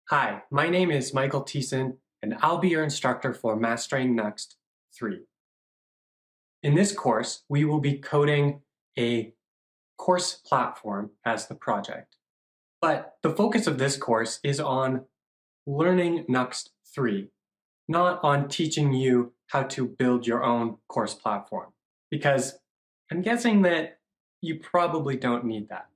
Hi, my name is Michael Thiessen, and I'll be your instructor for Mastering Nuxt 3. In this course, we will be coding a course platform as the project. But the focus of this course is on learning Nuxt 3, not on teaching you how to build your own course platform, because I'm guessing that you probably don't need that.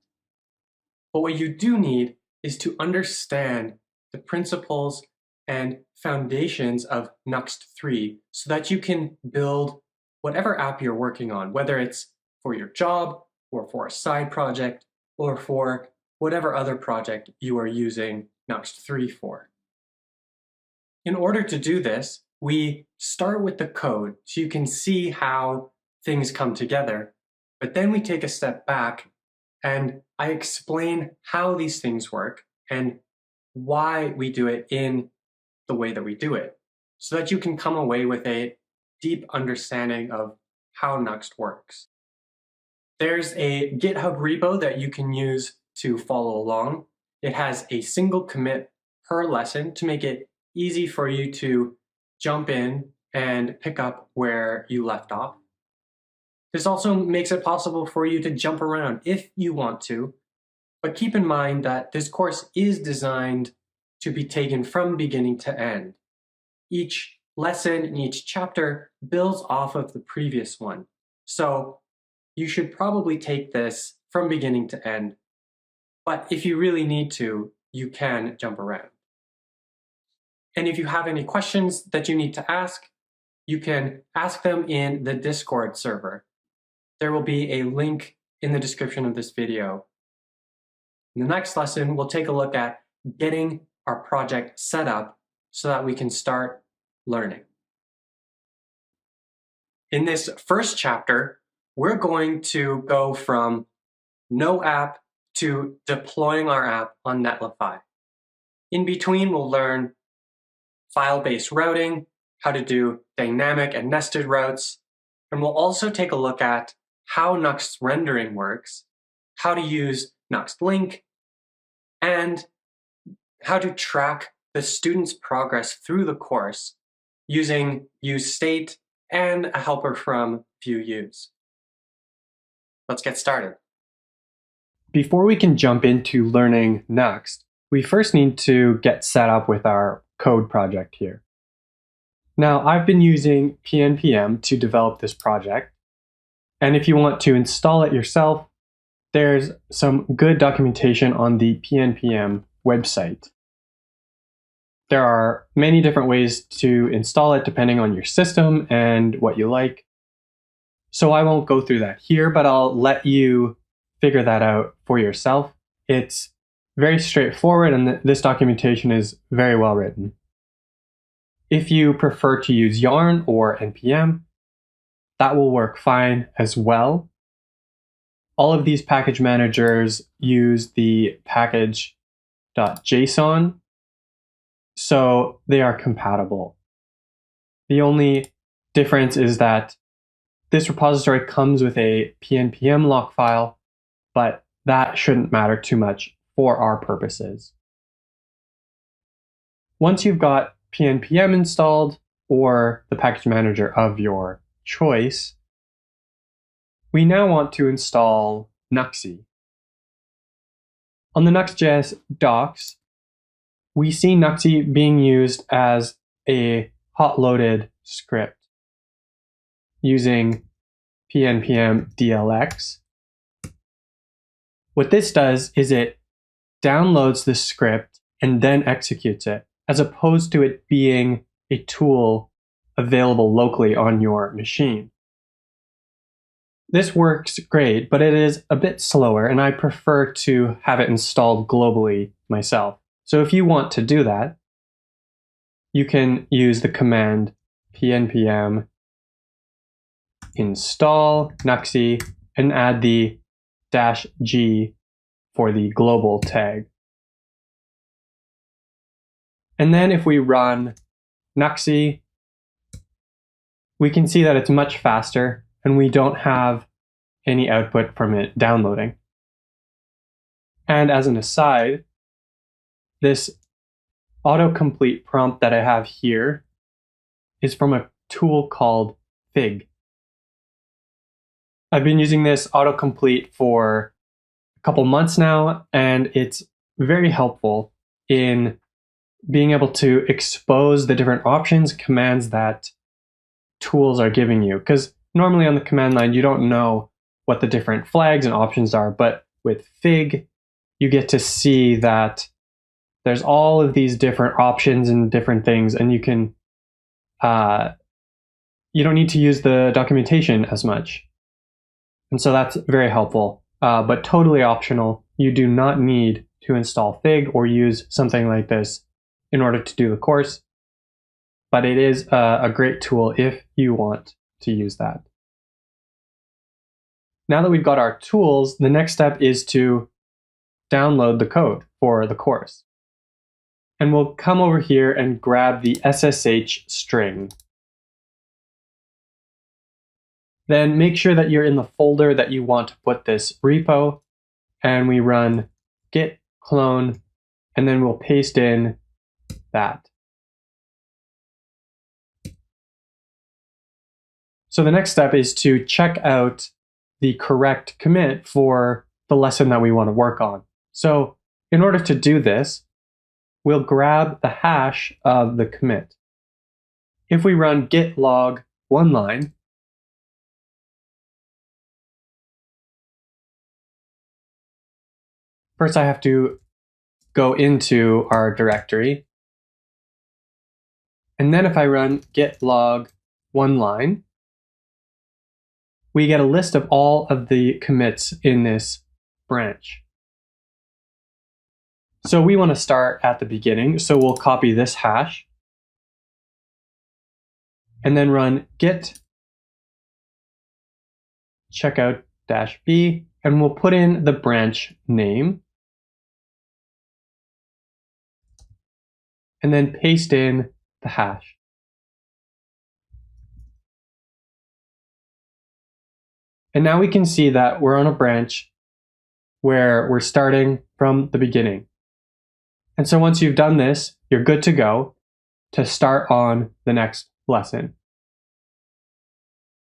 But what you do need is to understand the principles and foundations of Nuxt 3 so that you can build whatever app you're working on, whether it's for your job or for a side project or for whatever other project you are using Nuxt 3 for. In order to do this, we start with the code so you can see how things come together, but then we take a step back and I explain how these things work and why we do it in the way that we do it, so that you can come away with a deep understanding of how Nuxt works. There's a GitHub repo that you can use to follow along. It has a single commit per lesson to make it easy for you to jump in and pick up where you left off. This also makes it possible for you to jump around if you want to, but keep in mind that this course is designed to be taken from beginning to end. Each lesson and each chapter builds off of the previous one. So you should probably take this from beginning to end. But if you really need to, you can jump around. And if you have any questions that you need to ask, you can ask them in the Discord server. There will be a link in the description of this video. In the next lesson, we'll take a look at getting our project set up so that we can start learning. In this first chapter, we're going to go from no app to deploying our app on Netlify. In between, we'll learn file-based routing, how to do dynamic and nested routes, and we'll also take a look at how Nuxt rendering works, how to use Nuxt Link, and how to track the student's progress through the course using useState and a helper from Vue.use. Let's get started. Before we can jump into learning Nuxt, we first need to get set up with our code project here. Now, I've been using PNPM to develop this project, and if you want to install it yourself, there's some good documentation on the PNPM website. There are many different ways to install it depending on your system and what you like. So I won't go through that here, but I'll let you figure that out for yourself. It's very straightforward and this documentation is very well written. If you prefer to use Yarn or NPM, that will work fine as well. All of these package managers use the package.json, so they are compatible. The only difference is that this repository comes with a PNPM lock file, but that shouldn't matter too much for our purposes. Once you've got PNPM installed, or the package manager of your choice, we now want to install Nuxie. On the Nuxt.js docs, we see Nuxie being used as a hot-loaded script using PNPM DLX. What this does is it downloads the script and then executes it, as opposed to it being a tool available locally on your machine. This works great, but it is a bit slower, and I prefer to have it installed globally myself. So if you want to do that, you can use the command pnpm install Nuxie and add the -g for the global tag. And then if we run Nuxie, we can see that it's much faster and we don't have any output from it downloading. And as an aside, this autocomplete prompt that I have here is from a tool called Fig. I've been using this autocomplete for a couple months now, and it's very helpful in being able to expose the different options, commands that tools are giving you. Because normally on the command line, you don't know what the different flags and options are, but with Fig, you get to see that there's all of these different options and different things, and you can, you don't need to use the documentation as much. And so that's very helpful, but totally optional. You do not need to install Fig or use something like this in order to do the course, but it is a great tool if you want to use that. Now that we've got our tools, the next step is to download the code for the course. And we'll come over here and grab the SSH string. Then make sure that you're in the folder that you want to put this repo, and we run git clone, and then we'll paste in that. So the next step is to check out the correct commit for the lesson that we want to work on. So in order to do this, we'll grab the hash of the commit. If we run git log one line, first I have to go into our directory. And then if I run git log one line, we get a list of all of the commits in this branch. So we want to start at the beginning, so we'll copy this hash and then run git checkout-b, and we'll put in the branch name and then paste in the hash. And now we can see that we're on a branch where we're starting from the beginning. And so once you've done this, you're good to go to start on the next lesson.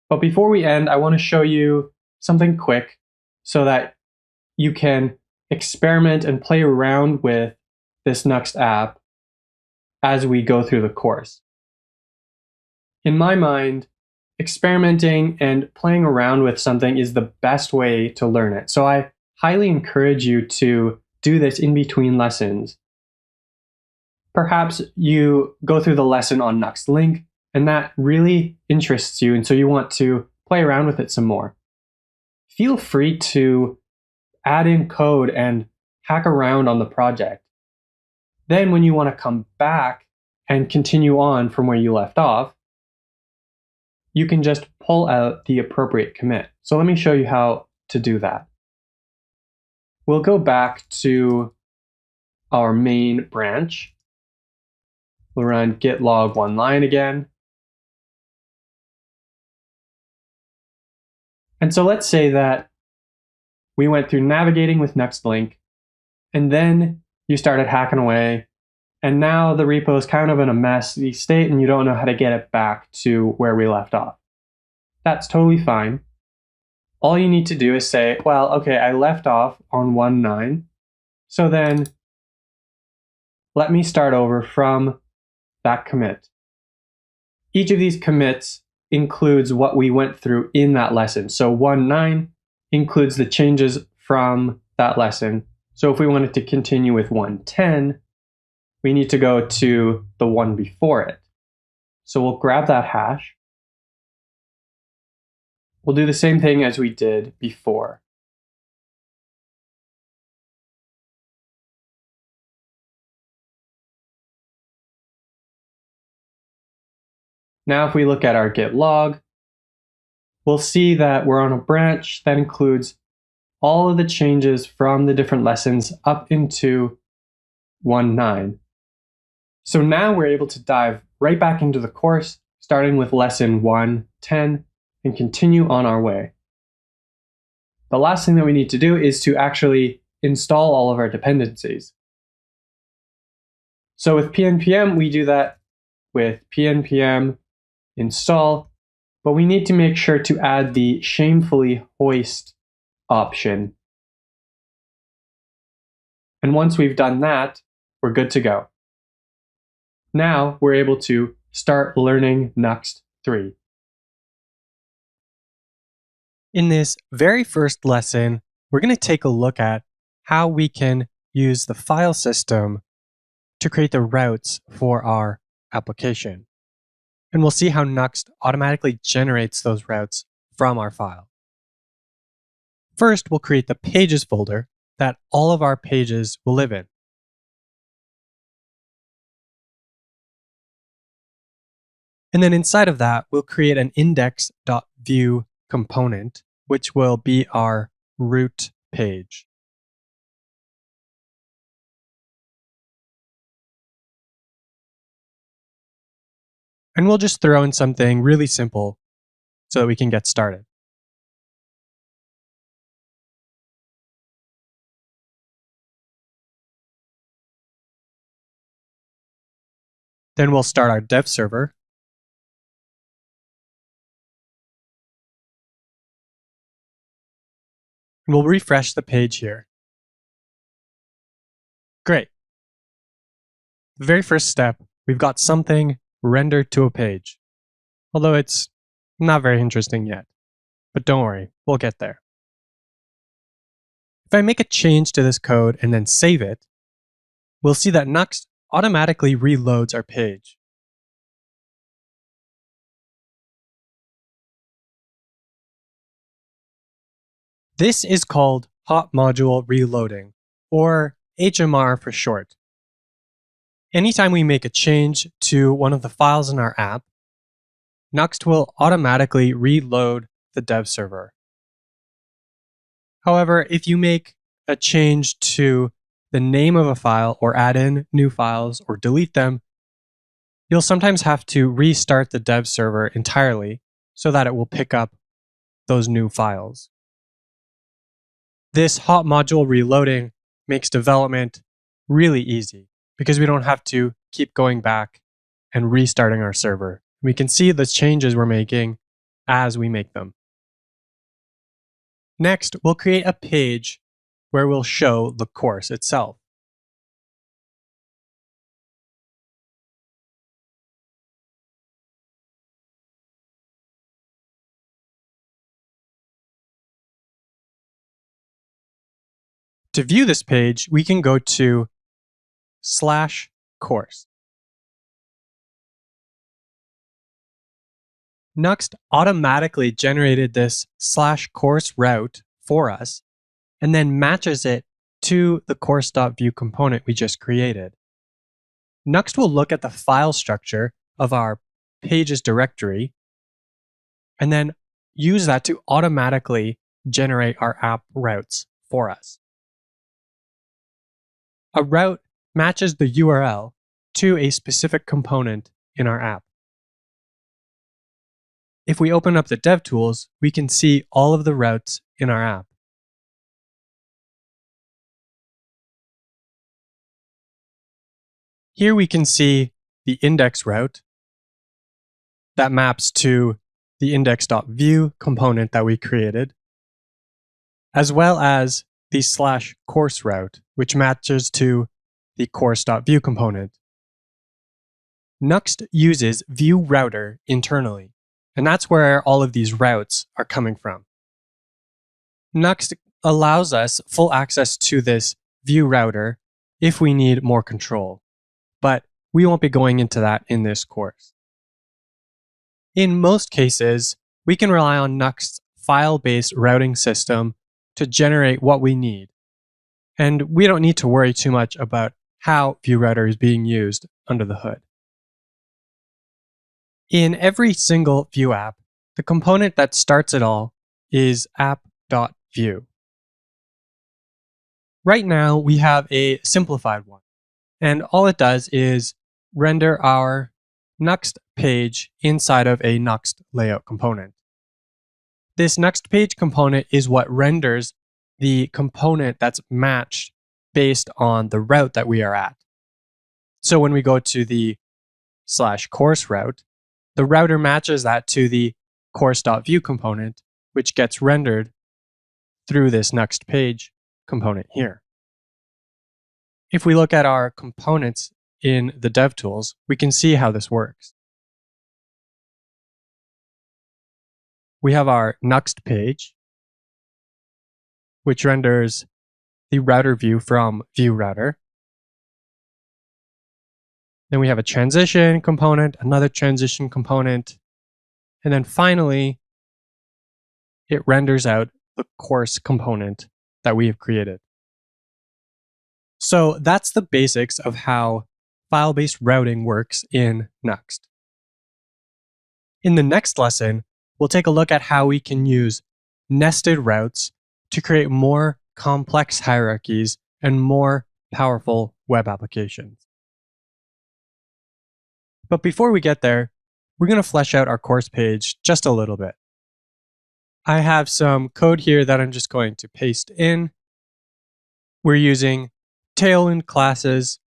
But before we end, I want to show you something quick so that you can experiment and play around with this Nuxt app as we go through the course. In my mind, experimenting and playing around with something is the best way to learn it. So I highly encourage you to do this in between lessons. Perhaps you go through the lesson on Nuxt Link, and that really interests you, and so you want to play around with it some more. Feel free to add in code and hack around on the project. Then when you want to come back and continue on from where you left off, you can just pull out the appropriate commit. So let me show you how to do that. We'll go back to our main branch. We'll run git log one line again. And so let's say that we went through navigating with Nuxt Link, and then you started hacking away, and now the repo is kind of in a messy state and you don't know how to get it back to where we left off. That's totally fine. All you need to do is say, well, okay, I left off on 1.9, so then let me start over from that commit. Each of these commits includes what we went through in that lesson. So 1.9 includes the changes from that lesson. So if we wanted to continue with 1.10, we need to go to the one before it. So we'll grab that hash. We'll do the same thing as we did before. Now if we look at our git log, we'll see that we're on a branch that includes all of the changes from the different lessons up into 1.9. So now we're able to dive right back into the course, starting with lesson 1.10, and continue on our way. The last thing that we need to do is to actually install all of our dependencies. So with pnpm, we do that with pnpm install, but we need to make sure to add the shamefully hoist option. And once we've done that, we're good to go. Now we're able to start learning Nuxt 3. In this very first lesson, we're going to take a look at how we can use the file system to create the routes for our application. And we'll see how Nuxt automatically generates those routes from our file. First, we'll create the pages folder that all of our pages will live in. And then inside of that, we'll create an index.view component, which will be our root page. And we'll just throw in something really simple so that we can get started. Then we'll start our dev server. And we'll refresh the page here. Great. The very first step, we've got something rendered to a page, although it's not very interesting yet. But don't worry, we'll get there. If I make a change to this code and then save it, we'll see that Nuxt automatically reloads our page. This is called Hot Module Reloading, or HMR for short. Anytime we make a change to one of the files in our app, Nuxt will automatically reload the dev server. However, if you make a change to the name of a file or add in new files or delete them, you'll sometimes have to restart the dev server entirely so that it will pick up those new files. This hot module reloading makes development really easy because we don't have to keep going back and restarting our server. We can see the changes we're making as we make them. Next, we'll create a page where we'll show the course itself. To view this page, we can go to /course. Nuxt automatically generated this /course route for us and then matches it to the course.view component we just created. Nuxt will look at the file structure of our pages directory and then use that to automatically generate our app routes for us. A route matches the URL to a specific component in our app. If we open up the DevTools, we can see all of the routes in our app. Here we can see the index route that maps to the index.view component that we created, as well as the /course route, which matches to the course.view component. Nuxt uses ViewRouter internally, and that's where all of these routes are coming from. Nuxt allows us full access to this ViewRouter if we need more control, but we won't be going into that in this course. In most cases, we can rely on Nuxt's file-based routing system to generate what we need, and we don't need to worry too much about how ViewRouter is being used under the hood. In every single Vue app, the component that starts it all is app.view. Right now, we have a simplified one, and all it does is render our Nuxt page inside of a Nuxt layout component. This Nuxt page component is what renders the component that's matched based on the route that we are at. So when we go to the /course route, the router matches that to the course.view component, which gets rendered through this next page component here. If we look at our components in the DevTools, we can see how this works. We have our Nuxt page, which renders the router view from ViewRouter. Then we have a transition component, another transition component, and then finally, it renders out the course component that we have created. So that's the basics of how file-based routing works in Nuxt. In the next lesson, we'll take a look at how we can use nested routes to create more complex hierarchies and more powerful web applications. But before we get there, we're going to flesh out our course page just a little bit. I have some code here that I'm just going to paste in. We're using Tailwind classes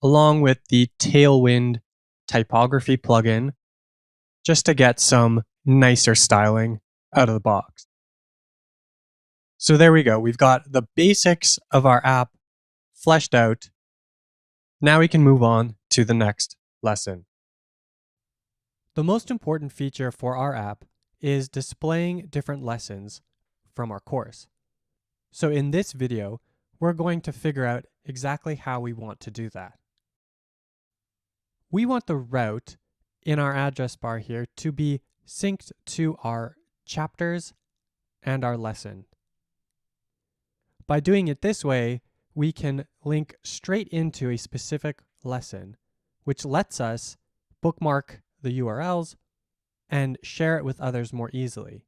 along with the Tailwind typography plugin just to get some nicer styling out of the box. So there we go. We've got the basics of our app fleshed out. Now we can move on to the next lesson. The most important feature for our app is displaying different lessons from our course. So in this video, we're going to figure out exactly how we want to do that. We want the route in our address bar here to be synced to our chapters and our lesson. By doing it this way, we can link straight into a specific lesson, which lets us bookmark the URLs and share it with others more easily.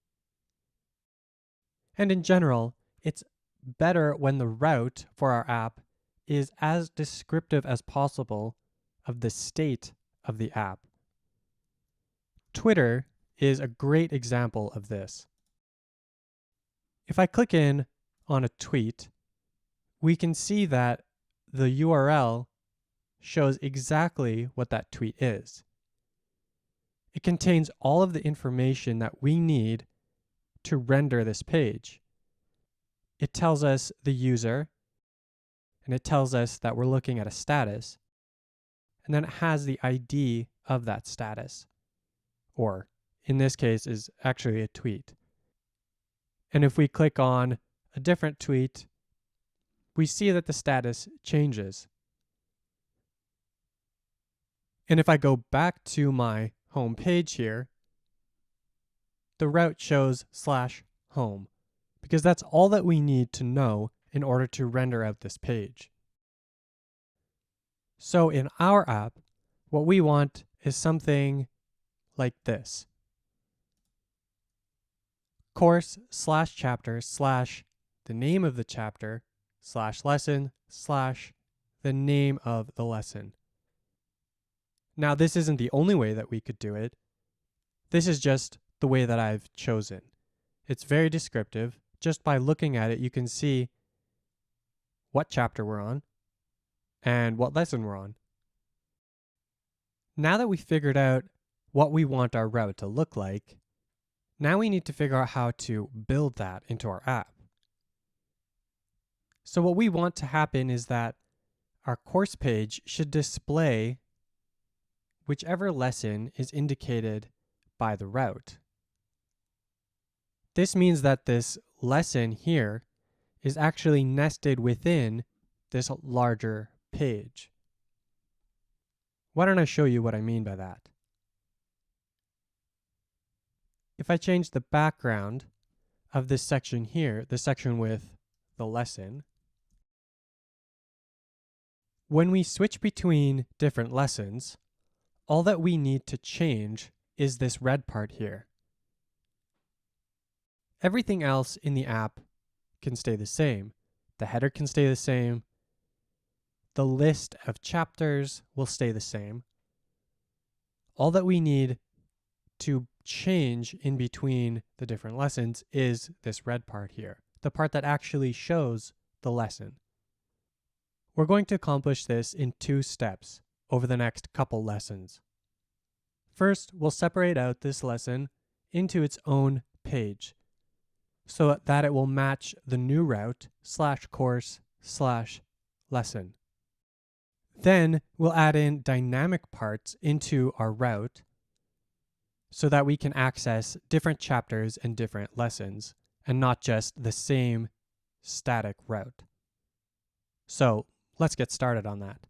And in general, it's better when the route for our app is as descriptive as possible of the state of the app. Twitter is a great example of this. If I click in on a tweet, we can see that the URL shows exactly what that tweet is. It contains all of the information that we need to render this page. It tells us the user, and it tells us that we're looking at a status, and then it has the ID of that status, or in this case is actually a tweet. And if we click on a different tweet, we see that the status changes. And if I go back to my home page here, the route shows /home, because that's all that we need to know in order to render out this page. So in our app, what we want is something like this. Course/chapter/ the name of the chapter /lesson/ the name of the lesson. Now, this isn't the only way that we could do it. This is just the way that I've chosen. It's very descriptive. Just by looking at it, you can see what chapter we're on and what lesson we're on. Now that we figured out what we want our route to look like, now we need to figure out how to build that into our app. So what we want to happen is that our course page should display whichever lesson is indicated by the route. This means that this lesson here is actually nested within this larger page. Why don't I show you what I mean by that? If I change the background of this section here, the section with the lesson, when we switch between different lessons, all that we need to change is this red part here. Everything else in the app can stay the same. The header can stay the same. The list of chapters will stay the same. All that we need to change in between the different lessons is this red part here, the part that actually shows the lesson. We're going to accomplish this in 2 steps. over the next couple lessons. First, we'll separate out this lesson into its own page so that it will match the new route /course/lesson. Then we'll add in dynamic parts into our route so that we can access different chapters and different lessons and not just the same static route. So let's get started on that.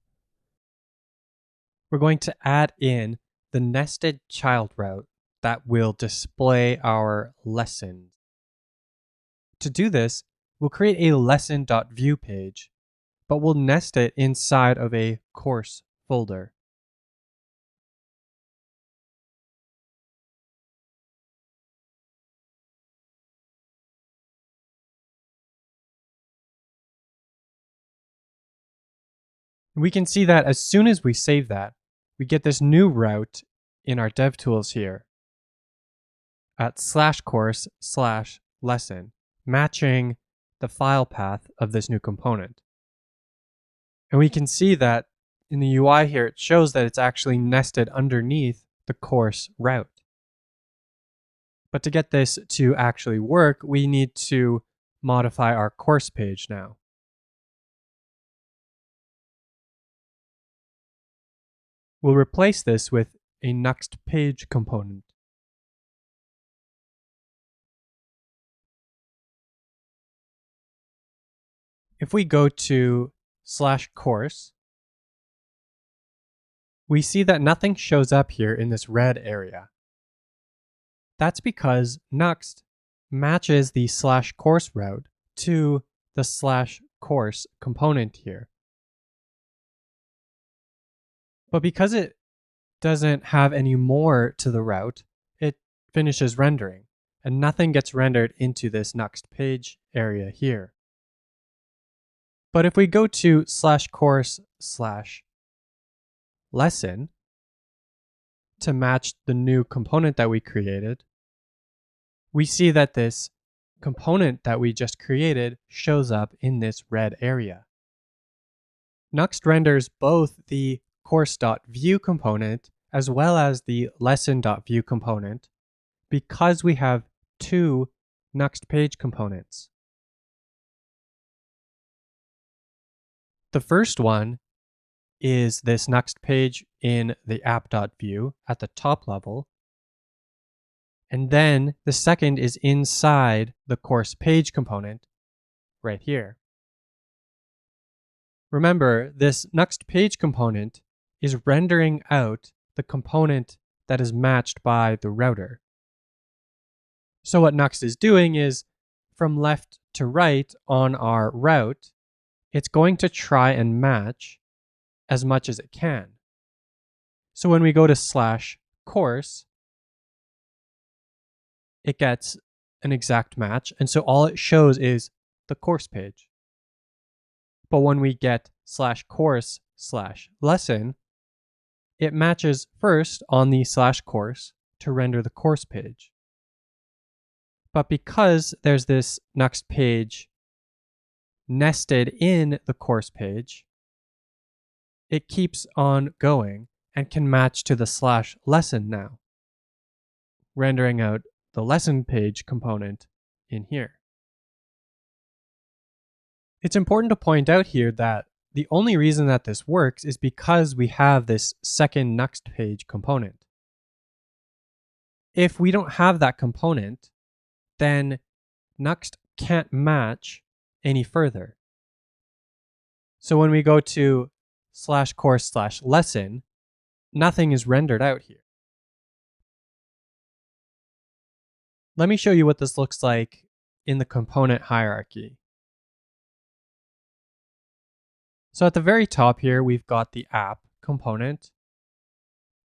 We're going to add in the nested child route that will display our lessons. To do this, we'll create a lesson.view page, but we'll nest it inside of a course folder. We can see that as soon as we save that, we get this new route in our DevTools here at /course/lesson, matching the file path of this new component. And we can see that in the UI here, it shows that it's actually nested underneath the course route. But to get this to actually work, we need to modify our course page now. We'll replace this with a next page component. If we go to /course, we see that nothing shows up here in this red area. That's because Nuxt matches the /course route to the /course component here. But because it doesn't have any more to the route, it finishes rendering, and nothing gets rendered into this next page area here. But if we go to /course/lesson to match the new component that we created, we see that this component that we just created shows up in this red area. Nuxt renders both the course.view component as well as the lesson.view component because we have two Nuxt page components. The first one is this Nuxt page in the app.view at the top level. And then the second is inside the course page component right here. Remember, this Nuxt page component is rendering out the component that is matched by the router. So what Nuxt is doing is, from left to right on our route, it's going to try and match as much as it can. So when we go to /course, it gets an exact match, and so all it shows is the course page. But when we get /course/lesson, it matches first on the /course to render the course page. But because there's this Nuxt page nested in the course page, it keeps on going and can match to the /lesson now, rendering out the lesson page component in here. It's important to point out here that the only reason that this works is because we have this second Nuxt page component. If we don't have that component, then Nuxt can't match any further. So when we go to /course/lesson, nothing is rendered out here. Let me show you what this looks like in the component hierarchy. So at the very top here, we've got the app component,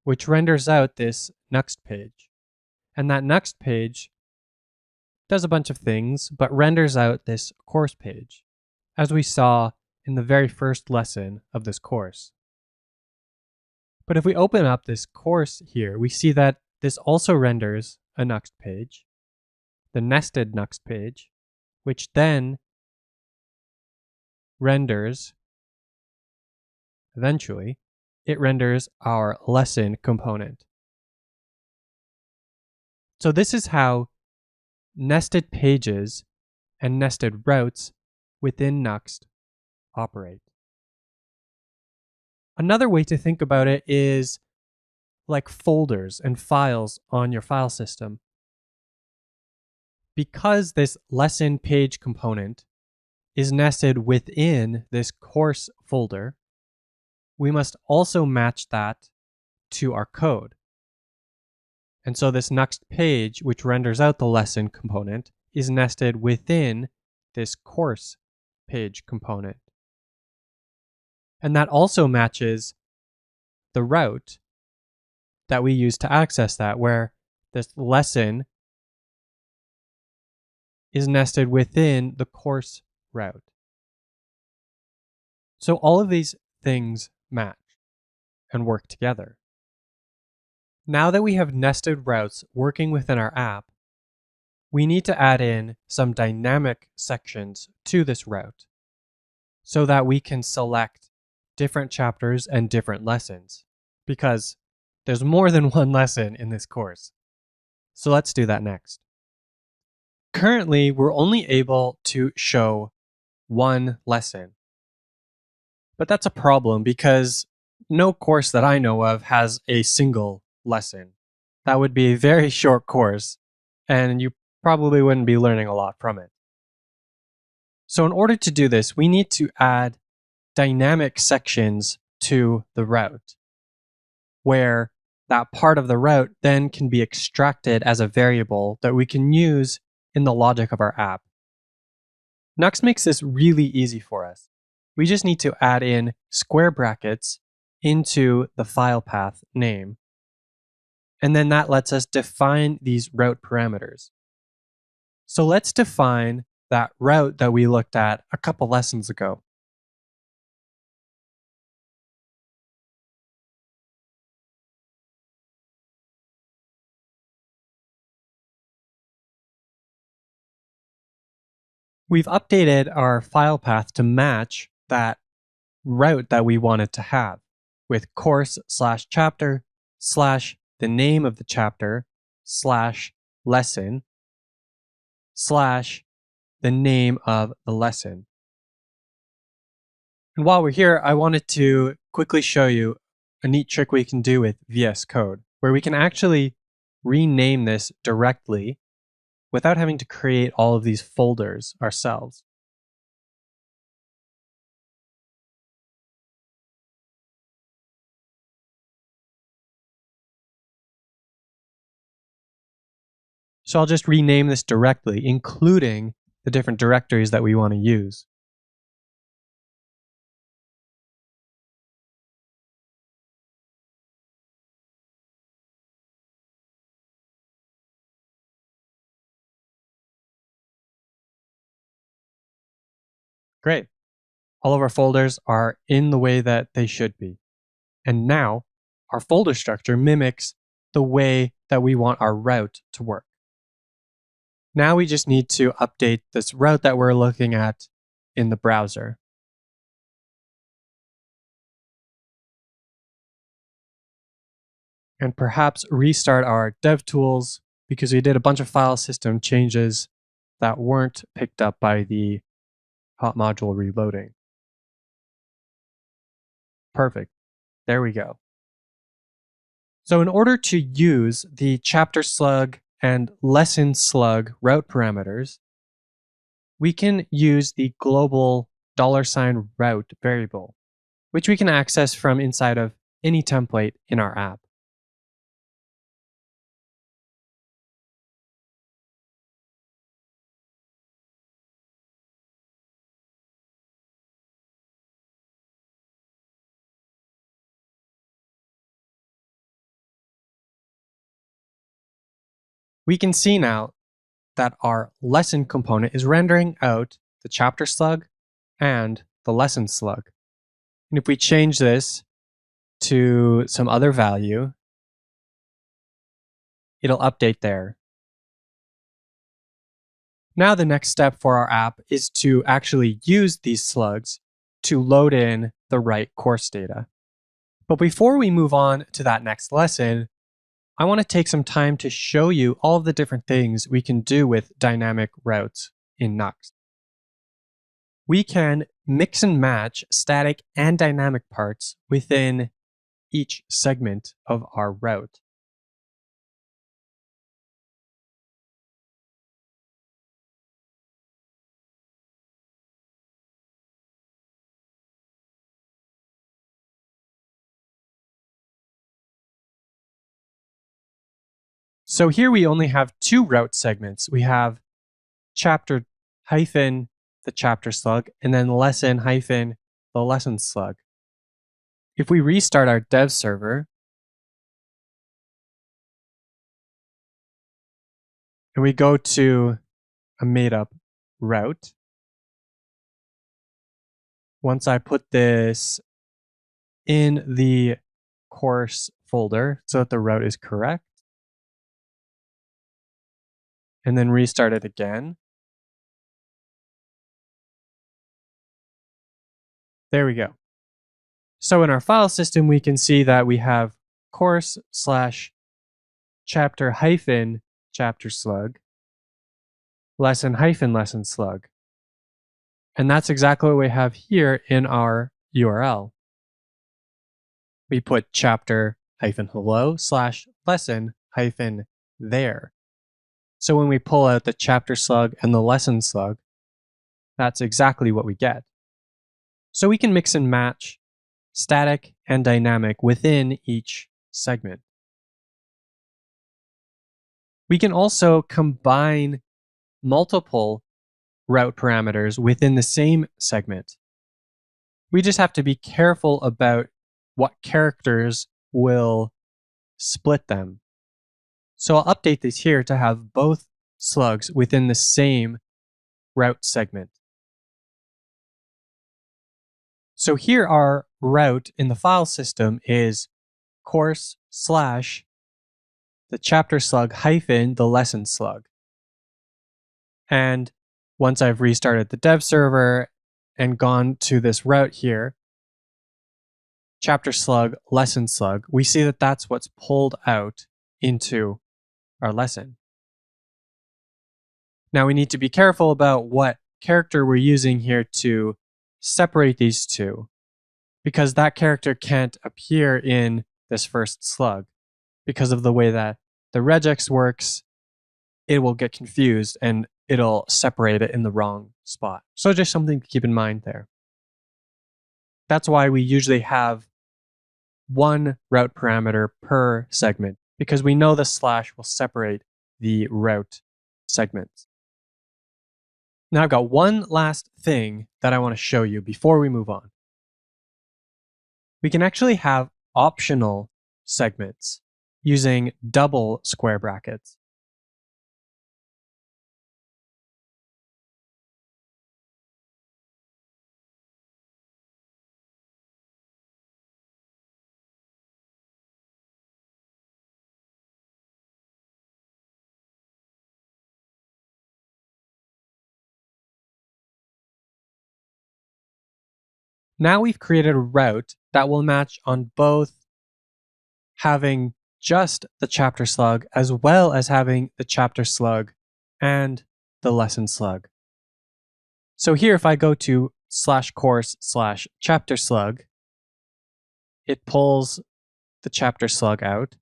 which renders out this Nuxt page. And that Nuxt page does a bunch of things, but renders out this course page, as we saw in the very first lesson of this course. But if we open up this course here, we see that this also renders a Nuxt page, the nested Nuxt page, which then renders, eventually, it renders our lesson component. So this is how nested pages and nested routes within Nuxt operate. Another way to think about it is like folders and files on your file system. Because this lesson page component is nested within this course folder, we must also match that to our code. And so this Nuxt page, which renders out the lesson component, is nested within this course page component. And that also matches the route that we use to access that, where this lesson is nested within the course route. So all of these things match and work together. Now that we have nested routes working within our app, we need to add in some dynamic sections to this route so that we can select different chapters and different lessons, because there's more than one lesson in this course. So let's do that next. Currently, we're only able to show one lesson. But that's a problem because no course that I know of has a single lesson. That would be a very short course, and you probably wouldn't be learning a lot from it. So in order to do this, we need to add dynamic sections to the route, where that part of the route then can be extracted as a variable that we can use in the logic of our app. Nuxt makes this really easy for us. We just need to add in square brackets into the file path name. And then that lets us define these route parameters. So let's define that route that we looked at a couple lessons ago. We've updated our file path to match that route that we wanted to have, with course/chapter/ the name of the chapter / lesson / the name of the lesson. And while we're here, I wanted to quickly show you a neat trick we can do with VS Code, where we can actually rename this directly without having to create all of these folders ourselves. So I'll just rename this directly, including the different directories that we want to use. Great. All of our folders are in the way that they should be. And now our folder structure mimics the way that we want our route to work. Now we just need to update this route that we're looking at in the browser. And perhaps restart our DevTools because we did a bunch of file system changes that weren't picked up by the hot module reloading. Perfect. There we go. So in order to use the chapter slug and lesson slug route parameters, we can use the global $route variable, which we can access from inside of any template in our app. We can see now that our lesson component is rendering out the chapter slug and the lesson slug. And if we change this to some other value, it'll update there. Now the next step for our app is to actually use these slugs to load in the right course data. But before we move on to that next lesson, I want to take some time to show you all of the different things we can do with dynamic routes in Nuxt. We can mix and match static and dynamic parts within each segment of our route. So here we only have two route segments. We have chapter hyphen the chapter slug, and then lesson hyphen the lesson slug. If we restart our dev server, and we go to a made up route, once I put this in the course folder so that the route is correct, and then restart it again, there we go. So in our file system, we can see that we have course slash chapter hyphen chapter slug, lesson hyphen lesson slug. And that's exactly what we have here in our URL. We put chapter hyphen hello slash lesson hyphen there. So when we pull out the chapter slug and the lesson slug, that's exactly what we get. So we can mix and match static and dynamic within each segment. We can also combine multiple route parameters within the same segment. We just have to be careful about what characters will split them. So I'll update this here to have both slugs within the same route segment. So here our route in the file system is course slash the chapter slug hyphen the lesson slug. And once I've restarted the dev server and gone to this route here, chapter slug, lesson slug, we see that that's what's pulled out into our lesson. Now we need to be careful about what character we're using here to separate these two, because that character can't appear in this first slug. Because of the way that the regex works, it will get confused and it'll separate it in the wrong spot. So just something to keep in mind there. That's why we usually have one route parameter per segment, because we know the slash will separate the route segments. Now I've got one last thing that I want to show you before we move on. We can actually have optional segments using double square brackets. Now we've created a route that will match on both having just the chapter slug as well as having the chapter slug and the lesson slug. So here, if I go to /course/chapter slug, it pulls the chapter slug out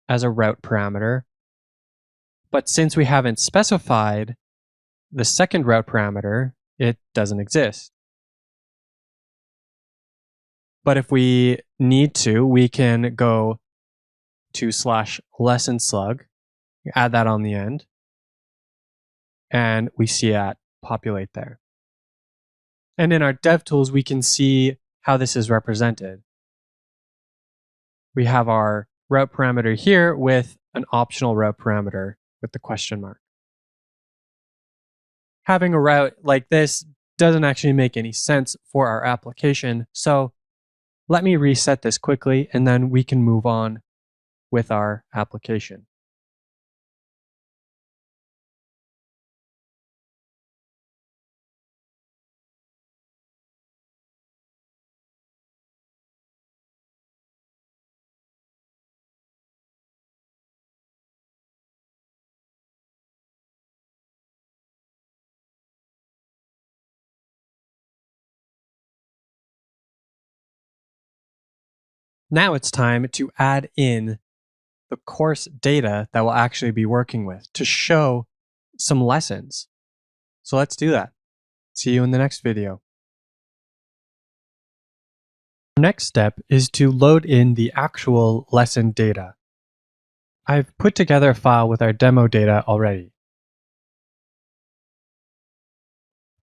as a route parameter. But since we haven't specified the second route parameter, it doesn't exist. But if we need to, we can go to /lesson slug, add that on the end, and we see it populate there. And in our DevTools, we can see how this is represented. We have our route parameter here with an optional route parameter with the question mark. Having a route like this doesn't actually make any sense for our application, so let me reset this quickly and then we can move on with our application. Now it's time to add in the course data that we'll actually be working with to show some lessons. So let's do that. See you in the next video. Our next step is to load in the actual lesson data. I've put together a file with our demo data already.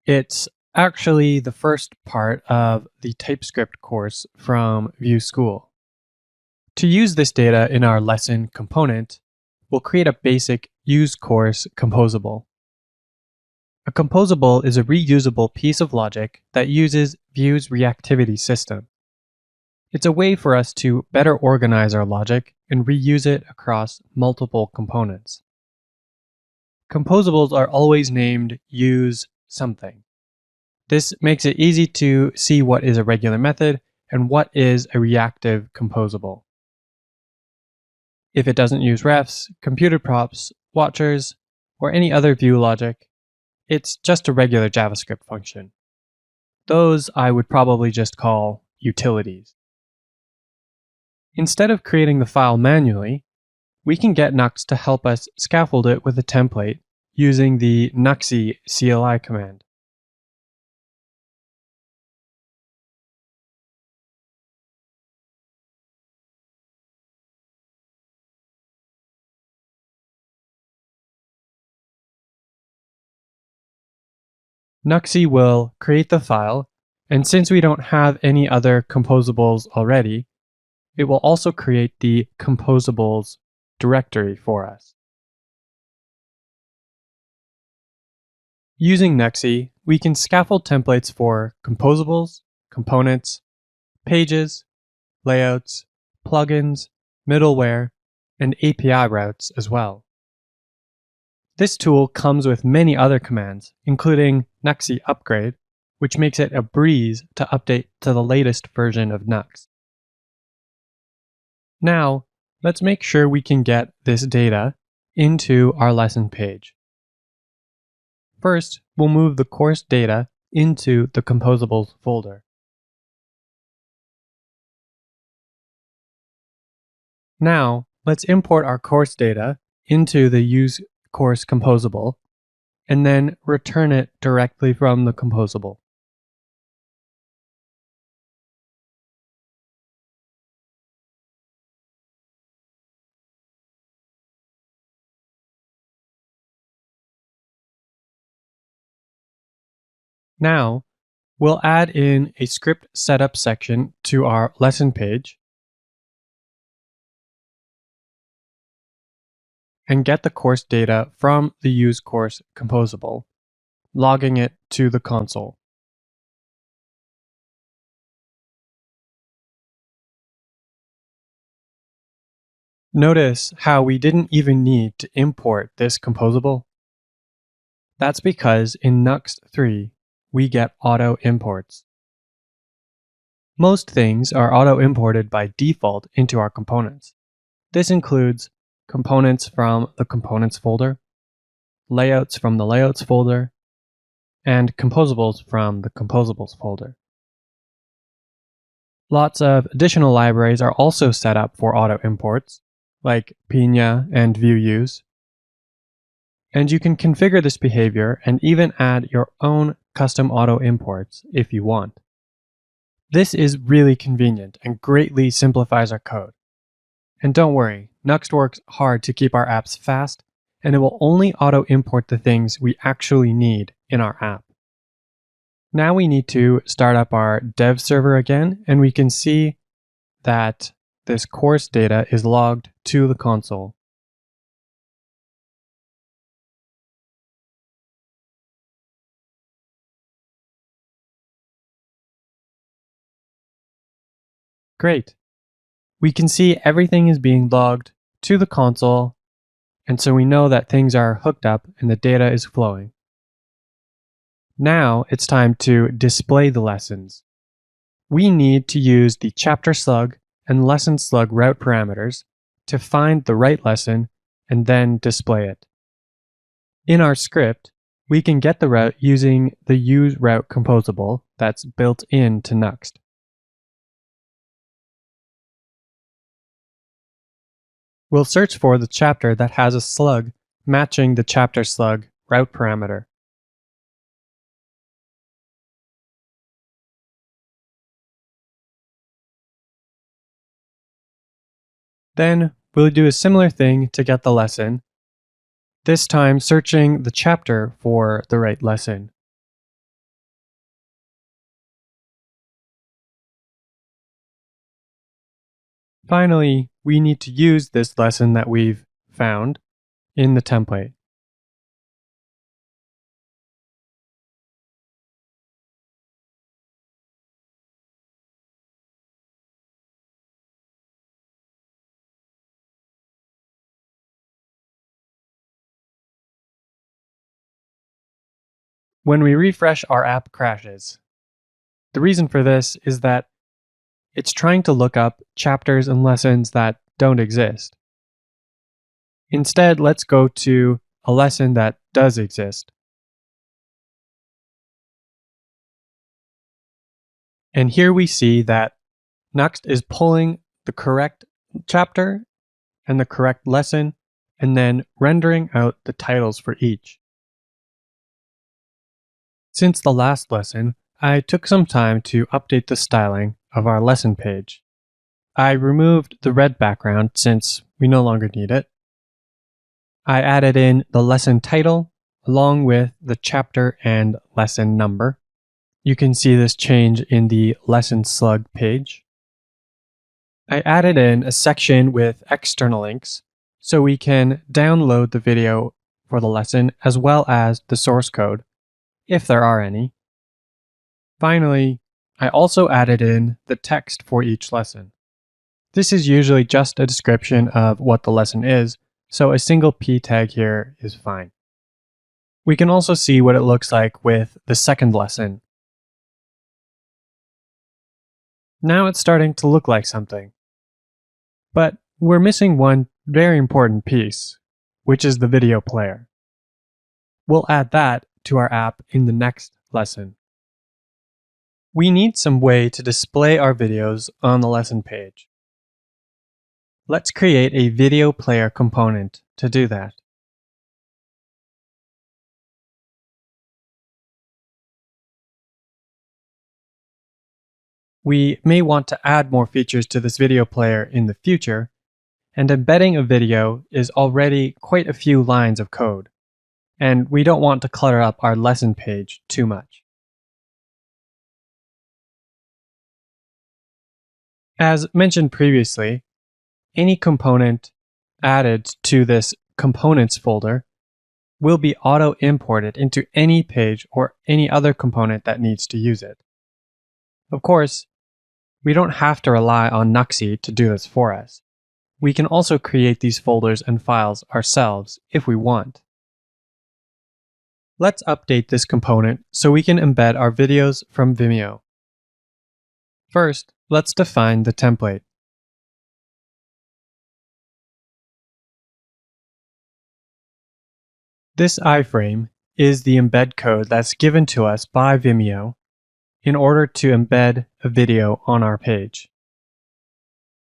It's actually the first part of the TypeScript course from Vue School. To use this data in our lesson component, we'll create a basic useCourse composable. A composable is a reusable piece of logic that uses Vue's reactivity system. It's a way for us to better organize our logic and reuse it across multiple components. Composables are always named use something. This makes it easy to see what is a regular method and what is a reactive composable. If it doesn't use refs, computed props, watchers, or any other Vue logic, it's just a regular JavaScript function. Those I would probably just call utilities. Instead of creating the file manually, we can get Nuxt to help us scaffold it with a template using the nuxi CLI command. Nuxi will create the file, and since we don't have any other composables already, it will also create the composables directory for us. Using Nuxi, we can scaffold templates for composables, components, pages, layouts, plugins, middleware, and API routes as well. This tool comes with many other commands, including Nuxi upgrade, which makes it a breeze to update to the latest version of Nuxt. Now, let's make sure we can get this data into our lesson page. First, we'll move the course data into the composables folder. Now, let's import our course data into the useCourse composable, and then return it directly from the composable. Now, we'll add in a script setup section to our lesson page and get the course data from the useCourse composable, logging it to the console. Notice how we didn't even need to import this composable. That's because in Nuxt 3, we get auto imports. Most things are auto imported by default into our components. This includes components from the components folder, layouts from the layouts folder, and composables from the composables folder. Lots of additional libraries are also set up for auto imports, like Pinia and Vueuse. And you can configure this behavior and even add your own custom auto imports if you want. This is really convenient and greatly simplifies our code. And don't worry, Nuxt works hard to keep our apps fast, and it will only auto import the things we actually need in our app. Now we need to start up our dev server again, and we can see that this course data is logged to the console. Great. We can see everything is being logged to the console, and so we know that things are hooked up and the data is flowing. Now it's time to display the lessons. We need to use the chapter slug and lesson slug route parameters to find the right lesson and then display it. In our script, we can get the route using the useRoute composable that's built into Nuxt. We'll search for the chapter that has a slug matching the chapter slug route parameter. Then we'll do a similar thing to get the lesson, this time searching the chapter for the right lesson. Finally, we need to use this lesson that we've found in the template. When we refresh, our app crashes. The reason for this is that it's trying to look up chapters and lessons that don't exist. Instead, let's go to a lesson that does exist. And here we see that Nuxt is pulling the correct chapter and the correct lesson, and then rendering out the titles for each. Since the last lesson, I took some time to update the styling of our lesson page. I removed the red background since we no longer need it. I added in the lesson title along with the chapter and lesson number. You can see this change in the lesson slug page. I added in a section with external links so we can download the video for the lesson as well as the source code, if there are any. Finally, I also added in the text for each lesson. This is usually just a description of what the lesson is, so a single p tag here is fine. We can also see what it looks like with the second lesson. Now it's starting to look like something. But we're missing one very important piece, which is the video player. We'll add that to our app in the next lesson. We need some way to display our videos on the lesson page. Let's create a video player component to do that. We may want to add more features to this video player in the future, and embedding a video is already quite a few lines of code, and we don't want to clutter up our lesson page too much. As mentioned previously, any component added to this components folder will be auto-imported into any page or any other component that needs to use it. Of course, we don't have to rely on Nuxi to do this for us. We can also create these folders and files ourselves if we want. Let's update this component so we can embed our videos from Vimeo. First, let's define the template. This iframe is the embed code that's given to us by Vimeo in order to embed a video on our page.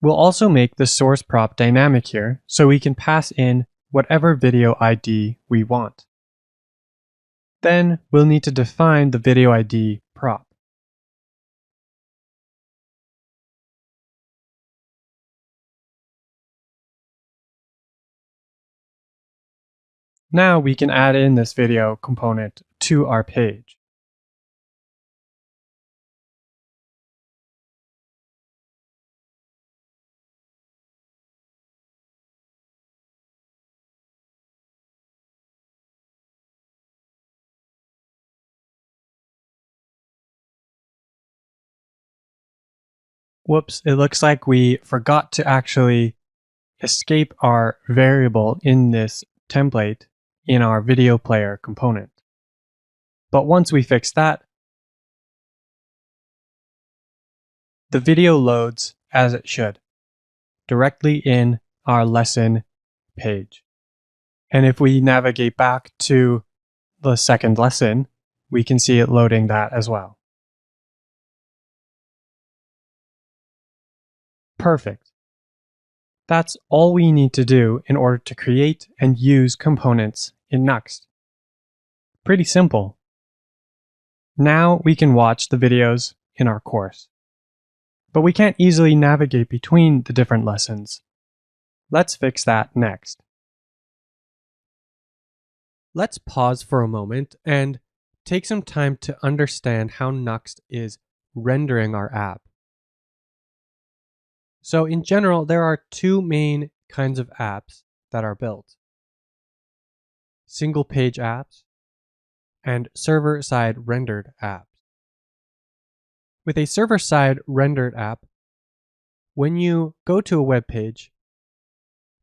We'll also make the source prop dynamic here so we can pass in whatever video ID we want. Then we'll need to define the video ID prop. Now we can add in this video component to our page. Whoops, it looks like we forgot to actually escape our variable in this template in our video player component. But once we fix that, the video loads as it should, directly in our lesson page. And if we navigate back to the second lesson, we can see it loading that as well. Perfect. That's all we need to do in order to create and use components in Nuxt. Pretty simple. Now we can watch the videos in our course. But we can't easily navigate between the different lessons. Let's fix that next. Let's pause for a moment and take some time to understand how Nuxt is rendering our app. So in general, there are two main kinds of apps that are built: single page apps and server-side rendered apps. With a server-side rendered app, when you go to a web page,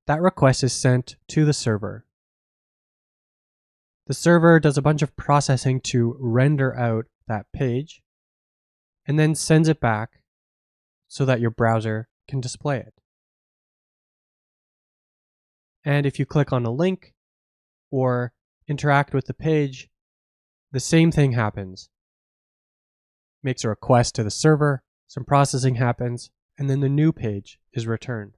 that request is sent to the server. The server does a bunch of processing to render out that page and then sends it back so that your browser can display it. And if you click on a link or interact with the page, the same thing happens. Makes a request to the server, some processing happens, and then the new page is returned.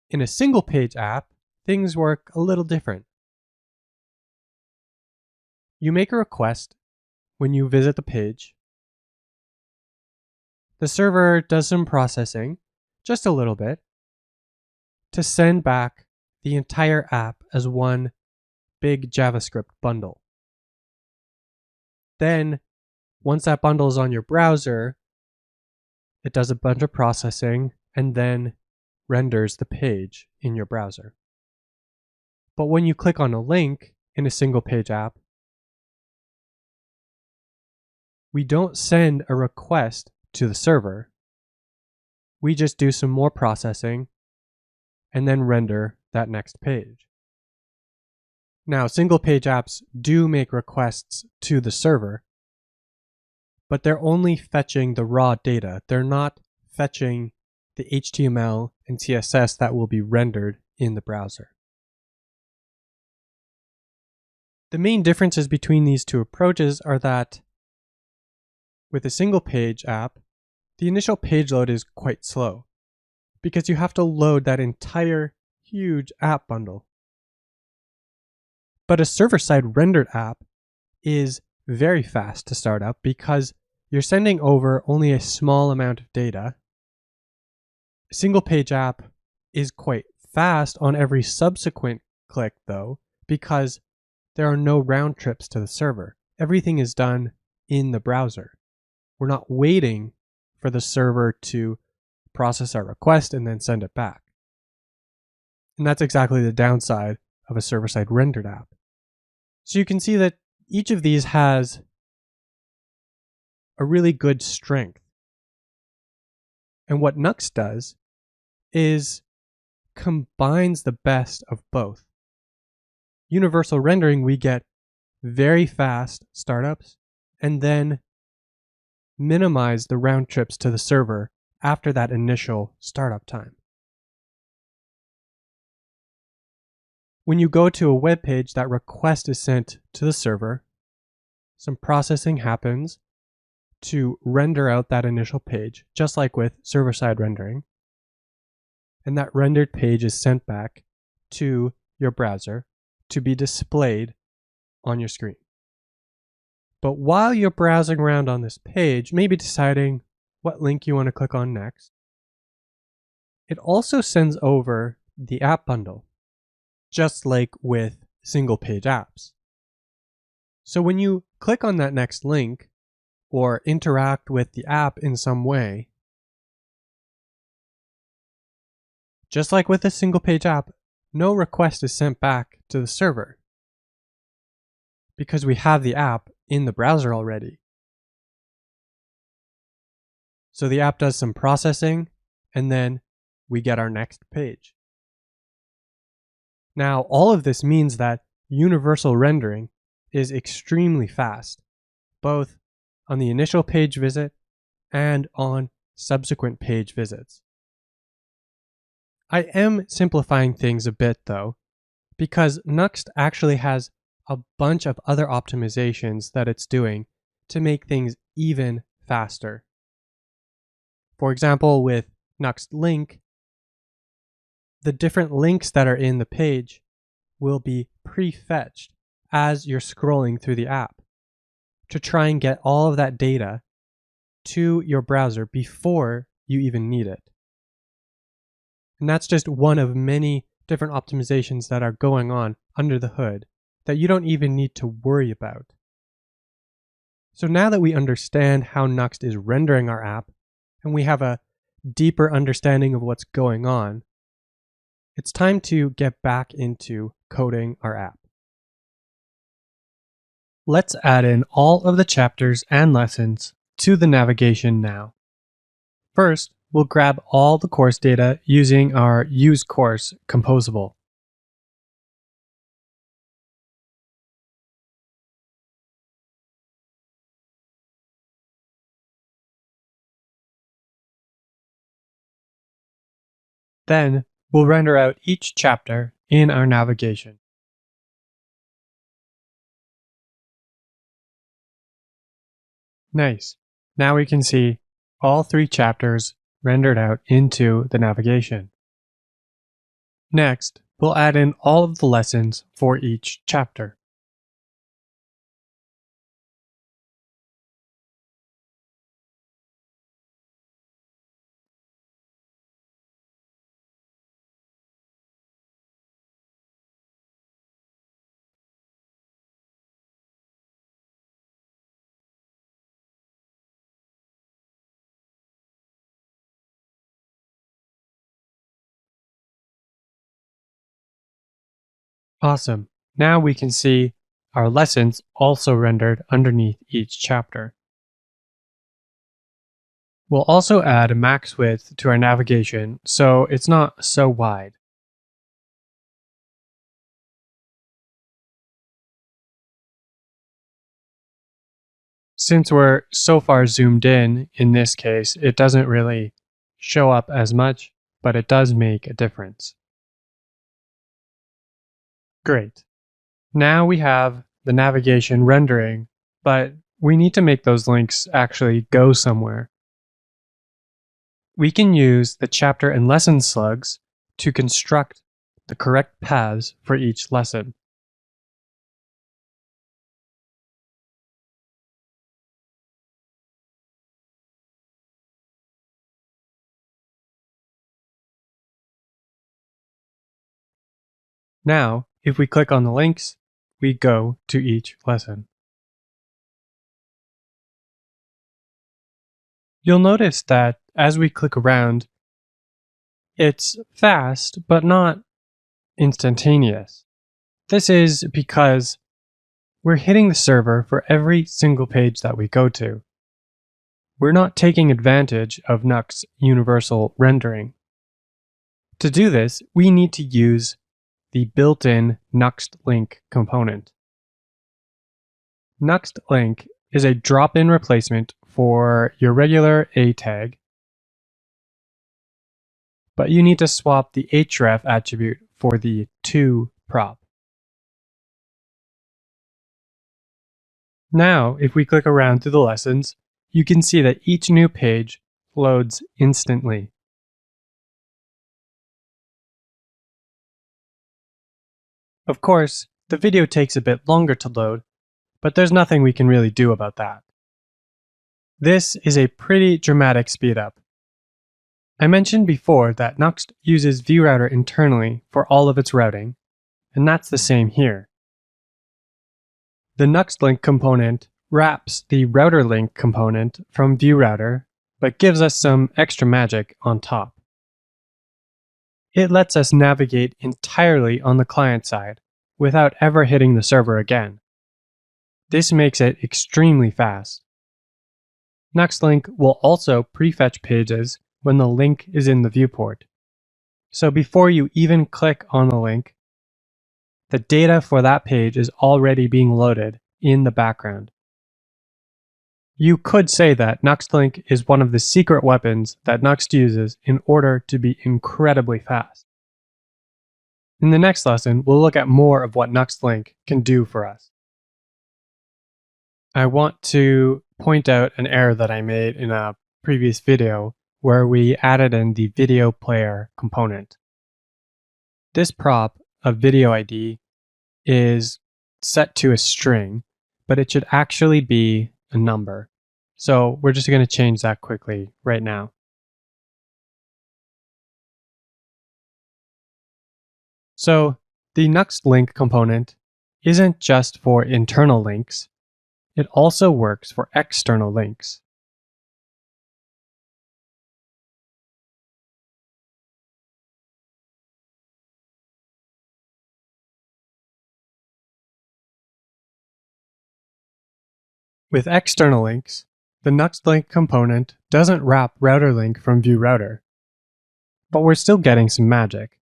In a single page app, things work a little different. You make a request when you visit the page. The server does some processing, just a little bit, to send back the entire app as one big JavaScript bundle. Then, once that bundle is on your browser, it does a bunch of processing and then renders the page in your browser. But when you click on a link in a single page app, we don't send a request to the server. We just do some more processing and then render that next page. Now, single page apps do make requests to the server, but they're only fetching the raw data. They're not fetching the HTML and CSS that will be rendered in the browser. The main differences between these two approaches are that with a single page app, the initial page load is quite slow because you have to load that entire huge app bundle. But a server-side rendered app is very fast to start up because you're sending over only a small amount of data. A single page app is quite fast on every subsequent click though, because there are no round trips to the server. Everything is done in the browser. We're not waiting for the server to process our request and then send it back. And that's exactly the downside of a server-side rendered app. So you can see that each of these has a really good strength. And what Nuxt does is combines the best of both. Universal rendering, we get very fast startups and then minimize the round trips to the server after that initial startup time. When you go to a web page, that request is sent to the server. Some processing happens to render out that initial page, just like with server-side rendering. And that rendered page is sent back to your browser to be displayed on your screen. But while you're browsing around on this page, maybe deciding what link you want to click on next, it also sends over the app bundle, just like with single page apps. So when you click on that next link or interact with the app in some way, just like with a single page app, no request is sent back to the server because we have the app in the browser already. So the app does some processing and then we get our next page. Now, all of this means that universal rendering is extremely fast, both on the initial page visit and on subsequent page visits. I am simplifying things a bit though, because Nuxt actually has a bunch of other optimizations that it's doing to make things even faster. For example, with Nuxt Link, the different links that are in the page will be prefetched as you're scrolling through the app to try and get all of that data to your browser before you even need it. And that's just one of many different optimizations that are going on under the hood that you don't even need to worry about. So now that we understand how Nuxt is rendering our app, and we have a deeper understanding of what's going on, it's time to get back into coding our app. Let's add in all of the chapters and lessons to the navigation now. First, we'll grab all the course data using our useCourse composable. Then, we'll render out each chapter in our navigation. Nice. Now we can see all 3 chapters rendered out into the navigation. Next, we'll add in all of the lessons for each chapter. Awesome. Now we can see our lessons also rendered underneath each chapter. We'll also add a max width to our navigation so it's not so wide. Since we're so far zoomed in this case, it doesn't really show up as much, but it does make a difference. Great. Now we have the navigation rendering, but we need to make those links actually go somewhere. We can use the chapter and lesson slugs to construct the correct paths for each lesson. Now, if we click on the links, we go to each lesson. You'll notice that as we click around, it's fast, but not instantaneous. This is because we're hitting the server for every single page that we go to. We're not taking advantage of Nuxt's universal rendering. To do this, we need to use the built-in Nuxt Link component. Nuxt Link is a drop-in replacement for your regular A tag, but you need to swap the href attribute for the to prop. Now, if we click around through the lessons, you can see that each new page loads instantly. Of course, the video takes a bit longer to load, but there's nothing we can really do about that. This is a pretty dramatic speedup. I mentioned before that Nuxt uses VRouter internally for all of its routing, and that's the same here. The Nuxt Link component wraps the router link component from ViewRouter, but gives us some extra magic on top. It lets us navigate entirely on the client side without ever hitting the server again. This makes it extremely fast. Nuxt Link will also prefetch pages when the link is in the viewport. So before you even click on the link, the data for that page is already being loaded in the background. You could say that Nuxt Link is one of the secret weapons that Nuxt uses in order to be incredibly fast. In the next lesson, we'll look at more of what Nuxt Link can do for us. I want to point out an error that I made in a previous video where we added in the video player component. This prop of video ID is set to a string, but it should actually be a number. So we're just going to change that quickly right now. So the Nuxt link component isn't just for internal links, it also works for external links. With external links, the Nuxt link component doesn't wrap router link from view router, but we're still getting some magic.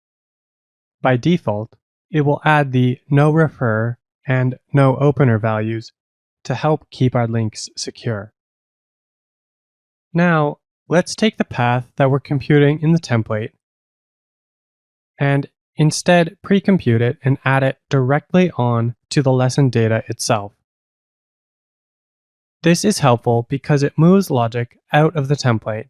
By default, it will add the no refer and no opener values to help keep our links secure. Now, let's take the path that we're computing in the template and instead pre-compute it and add it directly on to the lesson data itself. This is helpful because it moves logic out of the template,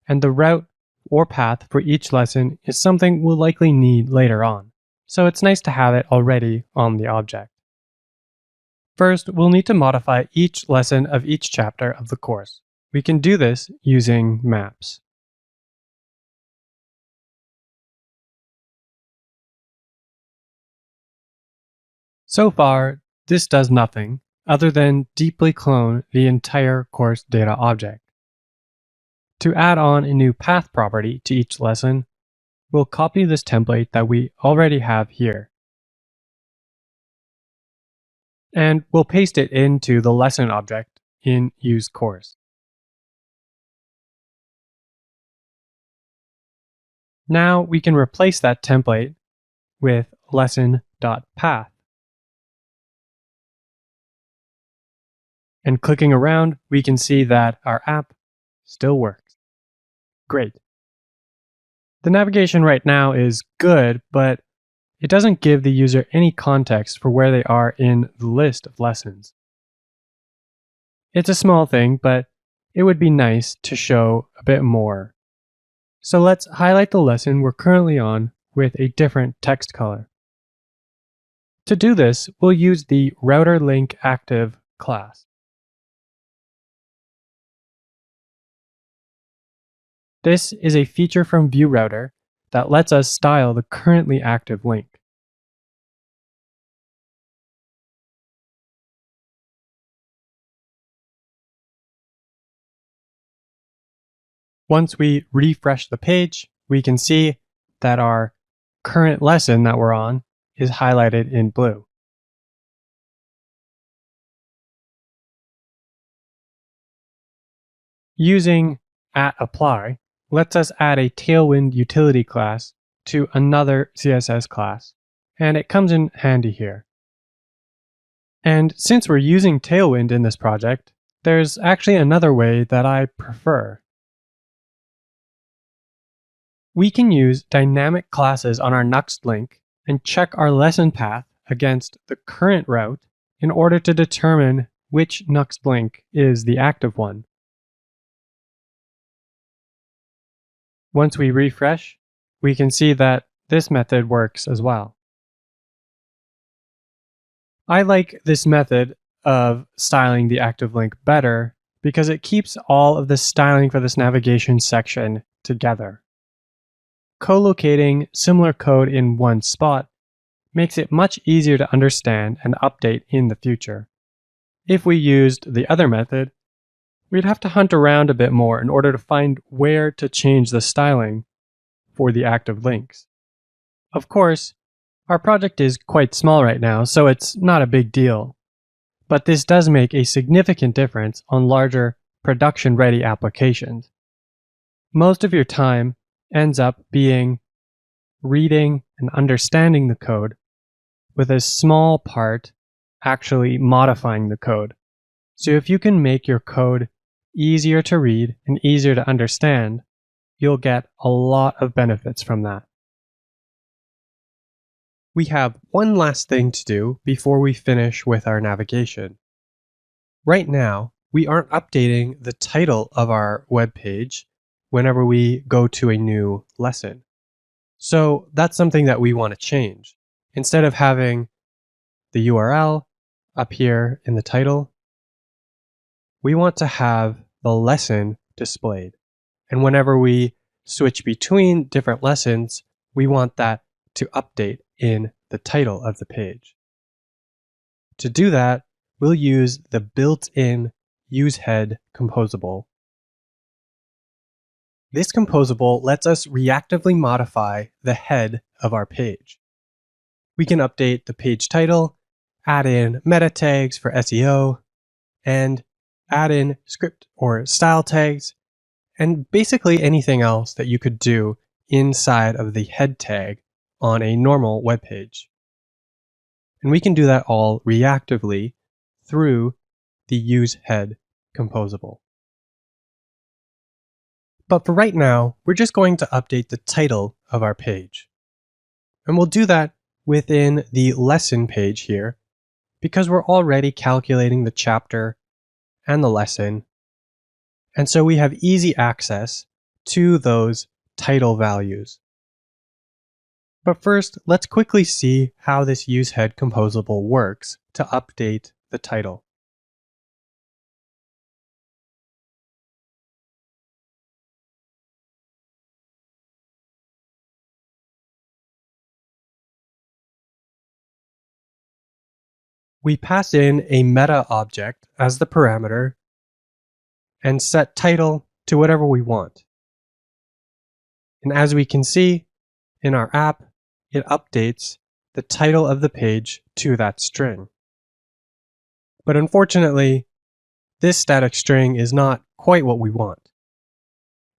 and the route or path for each lesson is something we'll likely need later on, so it's nice to have it already on the object. First, we'll need to modify each lesson of each chapter of the course. We can do this using maps. So far, this does nothing other than deeply clone the entire course data object. To add on a new path property to each lesson, we'll copy this template that we already have here. And we'll paste it into the lesson object in useCourse. Now we can replace that template with lesson.path. And clicking around, we can see that our app still works. Great. The navigation right now is good, but it doesn't give the user any context for where they are in the list of lessons. It's a small thing, but it would be nice to show a bit more. So let's highlight the lesson we're currently on with a different text color. To do this, we'll use the router link active class. This is a feature from ViewRouter that lets us style the currently active link. Once we refresh the page, we can see that our current lesson that we're on is highlighted in blue. Using @apply lets us add a Tailwind utility class to another CSS class, and it comes in handy here. And since we're using Tailwind in this project, there's actually another way that I prefer. We can use dynamic classes on our Nuxt link and check our lesson path against the current route in order to determine which Nuxt link is the active one. Once we refresh, we can see that this method works as well. I like this method of styling the active link better because it keeps all of the styling for this navigation section together. Co-locating similar code in one spot makes it much easier to understand and update in the future. If we used the other method, we'd have to hunt around a bit more in order to find where to change the styling for the active links. Of course, our project is quite small right now, so it's not a big deal. But this does make a significant difference on larger production-ready applications. Most of your time ends up being reading and understanding the code, with a small part actually modifying the code. So if you can make your code easier to read and easier to understand, you'll get a lot of benefits from that. We have one last thing to do before we finish with our navigation. Right now, we aren't updating the title of our web page whenever we go to a new lesson. So that's something that we want to change. Instead of having the URL up here in the title, we want to have the lesson displayed. And whenever we switch between different lessons, we want that to update in the title of the page. To do that, we'll use the built-in useHead composable. This composable lets us reactively modify the head of our page. We can update the page title, add in meta tags for SEO, and add in script or style tags, and basically anything else that you could do inside of the head tag on a normal web page. And we can do that all reactively through the useHead composable. But for right now, we're just going to update the title of our page. And we'll do that within the lesson page here, because we're already calculating the chapter and the lesson. And so we have easy access to those title values. But first, let's quickly see how this useHead composable works to update the title. We pass in a meta object as the parameter and set title to whatever we want. And as we can see in our app, it updates the title of the page to that string. But unfortunately, this static string is not quite what we want.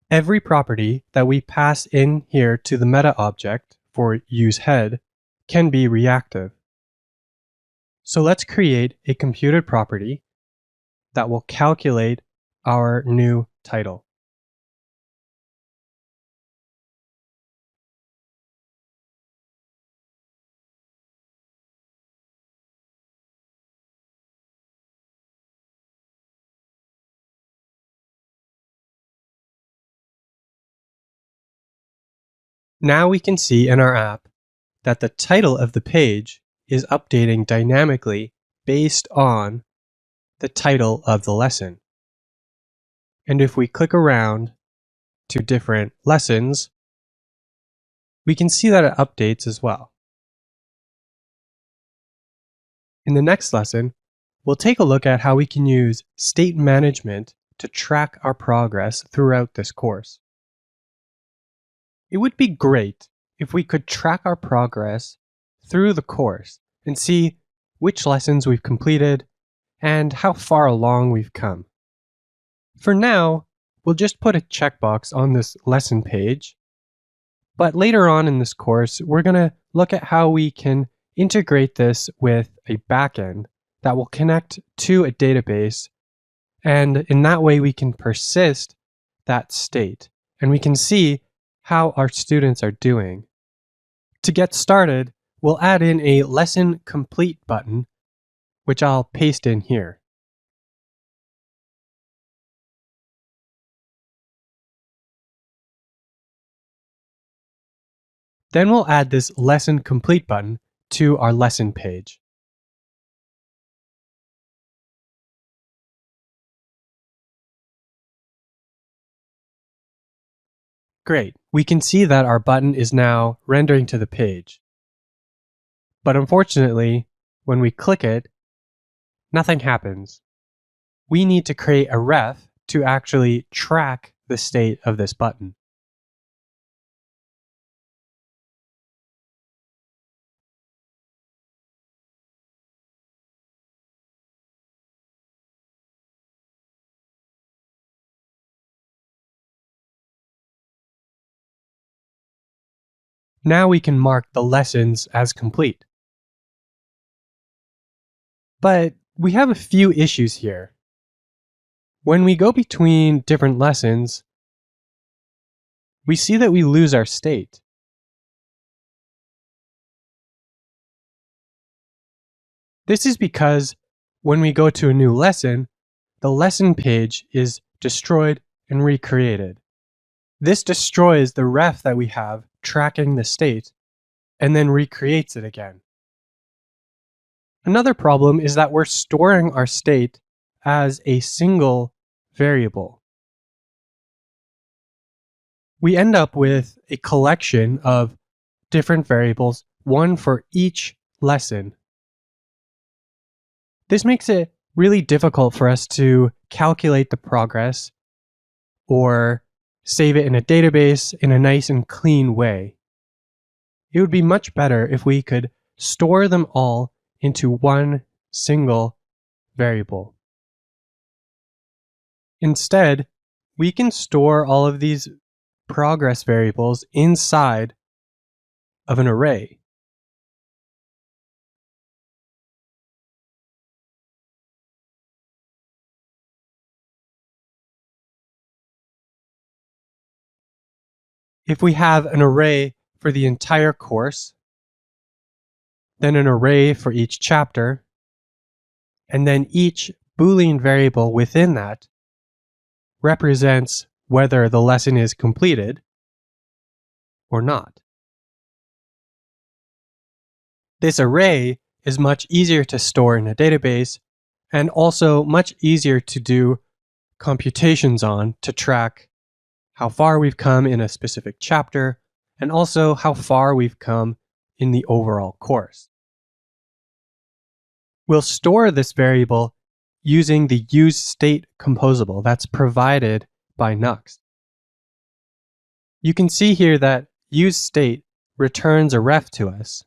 Every property that we pass in here to the meta object for useHead can be reactive. So let's create a computed property that will calculate our new title. Now we can see in our app that the title of the page is updating dynamically based on the title of the lesson. And if we click around to different lessons, we can see that it updates as well. In the next lesson, we'll take a look at how we can use state management to track our progress throughout this course. It would be great if we could track our progress through the course and see which lessons we've completed and how far along we've come. For now, we'll just put a checkbox on this lesson page, but later on in this course, we're going to look at how we can integrate this with a backend that will connect to a database, and in that way we can persist that state, and we can see how our students are doing. To get started, we'll add in a lesson complete button, which I'll paste in here. Then we'll add this lesson complete button to our lesson page. Great, we can see that our button is now rendering to the page. But unfortunately, when we click it, nothing happens. We need to create a ref to actually track the state of this button. Now we can mark the lessons as complete. But we have a few issues here. When we go between different lessons, we see that we lose our state. This is because when we go to a new lesson, the lesson page is destroyed and recreated. This destroys the ref that we have tracking the state and then recreates it again. Another problem is that we're storing our state as a single variable. We end up with a collection of different variables, one for each lesson. This makes it really difficult for us to calculate the progress or save it in a database in a nice and clean way. It would be much better if we could store them all into one single variable. Instead, we can store all of these progress variables inside of an array. If we have an array for the entire course, then an array for each chapter, and then each Boolean variable within that represents whether the lesson is completed or not. This array is much easier to store in a database and also much easier to do computations on to track how far we've come in a specific chapter and also how far we've come in the overall course. We'll store this variable using the useState composable that's provided by Nuxt. You can see here that useState returns a ref to us,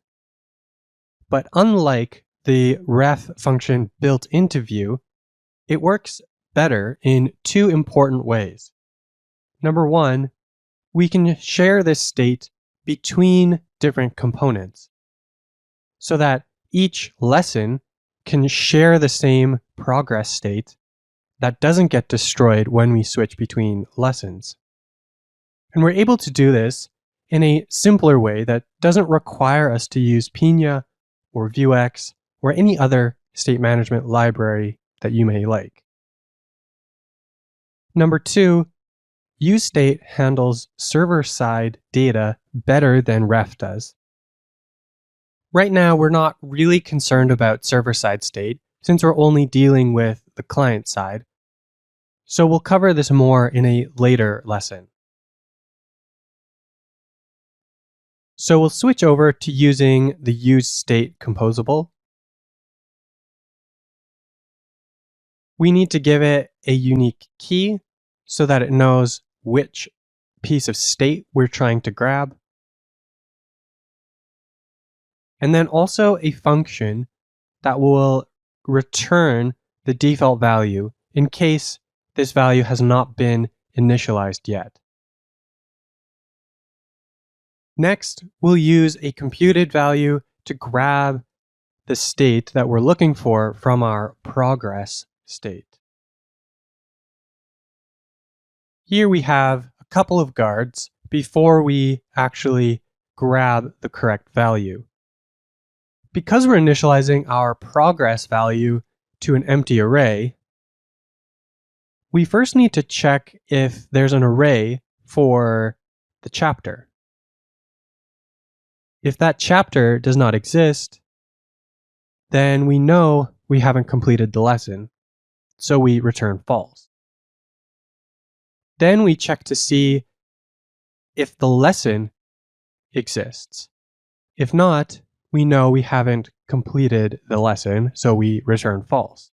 but unlike the ref function built into Vue, it works better in two important ways. Number one, we can share this state between different components so that each lesson can share the same progress state that doesn't get destroyed when we switch between lessons. And we're able to do this in a simpler way that doesn't require us to use Pinia or Vuex or any other state management library that you may like. Number two, useState handles server-side data better than ref does. Right now, we're not really concerned about server-side state since we're only dealing with the client side. So we'll cover this more in a later lesson. So we'll switch over to using the useState composable. We need to give it a unique key so that it knows which piece of state we're trying to grab. And then also a function that will return the default value in case this value has not been initialized yet. Next, we'll use a computed value to grab the state that we're looking for from our progress state. Here we have a couple of guards before we actually grab the correct value. Because we're initializing our progress value to an empty array, we first need to check if there's an array for the chapter. If that chapter does not exist, then we know we haven't completed the lesson, so we return false. Then we check to see if the lesson exists. If not, we know we haven't completed the lesson, so we return false.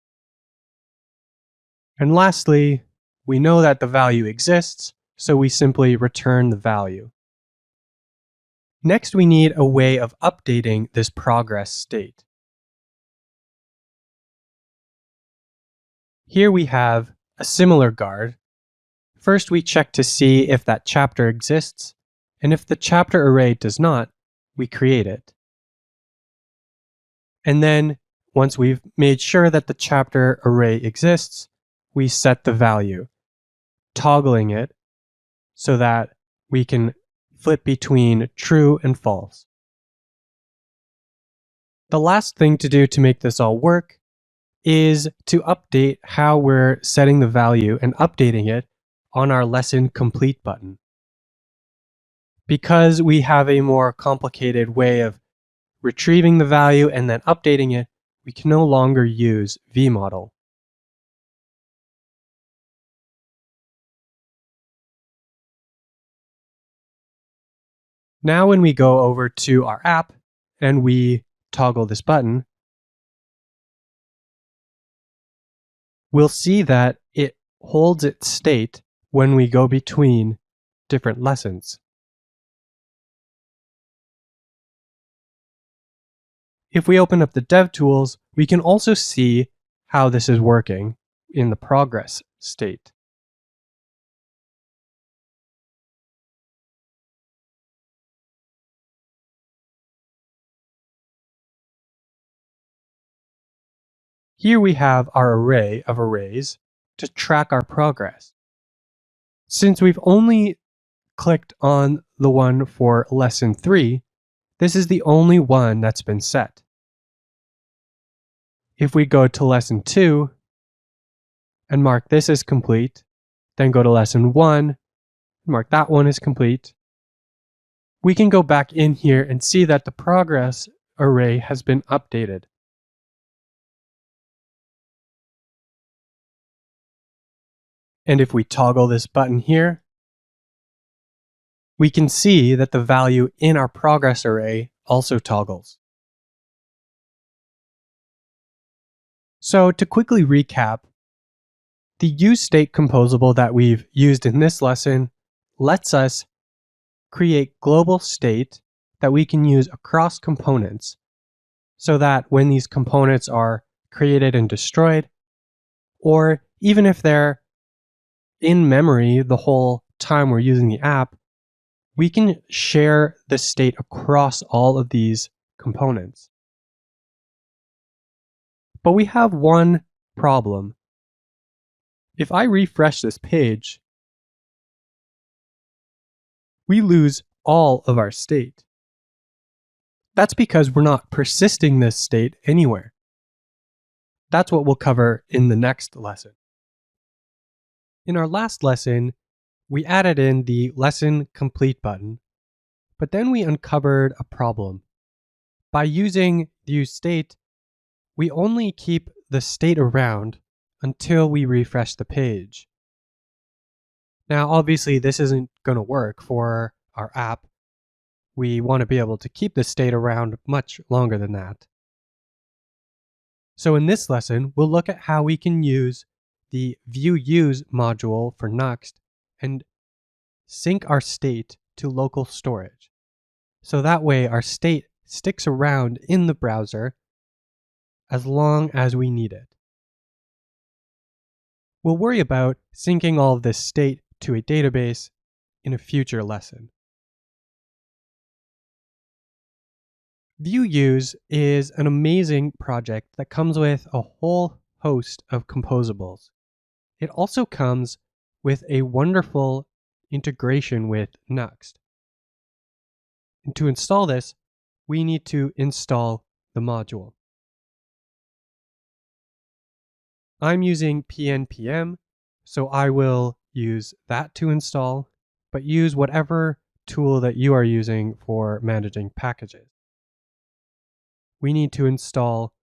And lastly, we know that the value exists, so we simply return the value. Next, we need a way of updating this progress state. Here we have a similar guard. First, we check to see if that chapter exists, and if the chapter array does not, we create it. And then, once we've made sure that the chapter array exists, we set the value, toggling it so that we can flip between true and false. The last thing to do to make this all work is to update how we're setting the value and updating it on our lesson complete button. Because we have a more complicated way of retrieving the value and then updating it, we can no longer use vModel. Now when we go over to our app and we toggle this button, we'll see that it holds its state when we go between different lessons. If we open up the DevTools, we can also see how this is working in the progress state. Here we have our array of arrays to track our progress. Since we've only clicked on the one for lesson 3, this is the only one that's been set. If we go to lesson 2 and mark this as complete, then go to lesson 1 and mark that one as complete, we can go back in here and see that the progress array has been updated. And if we toggle this button here, we can see that the value in our progress array also toggles. So to quickly recap, the useState composable that we've used in this lesson lets us create global state that we can use across components so that when these components are created and destroyed, or even if they're in memory the whole time we're using the app, we can share the state across all of these components. But we have one problem. If I refresh this page, we lose all of our state. That's because we're not persisting this state anywhere. That's what we'll cover in the next lesson. In our last lesson, we added in the lesson complete button, but then we uncovered a problem. By using useState, we only keep the state around until we refresh the page. Now, obviously, this isn't going to work for our app. We want to be able to keep the state around much longer than that. So in this lesson, we'll look at how we can use the ViewUse module for Nuxt and sync our state to local storage. So that way our state sticks around in the browser as long as we need it. We'll worry about syncing all of this state to a database in a future lesson. ViewUse is an amazing project that comes with a whole host of composables. It also comes with a wonderful integration with Nuxt. And to install this, we need to install the module. I'm using PNPM, so I will use that to install, but use whatever tool that you are using for managing packages. We need to install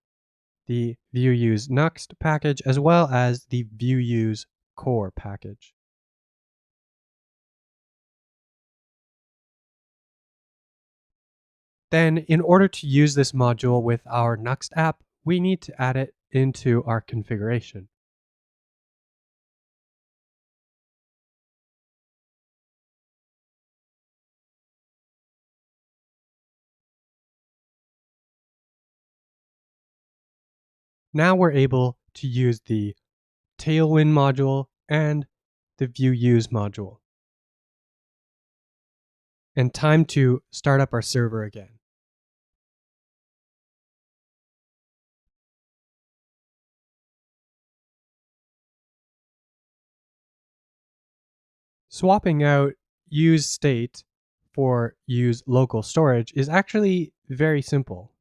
the ViewUse Nuxt package as well as the ViewUse core package. Then, in order to use this module with our Nuxt app, we need to add it into our configuration. Now we're able to use the Tailwind module and the ViewUse module. And time to start up our server again. Swapping out useState for use local storage is actually very simple.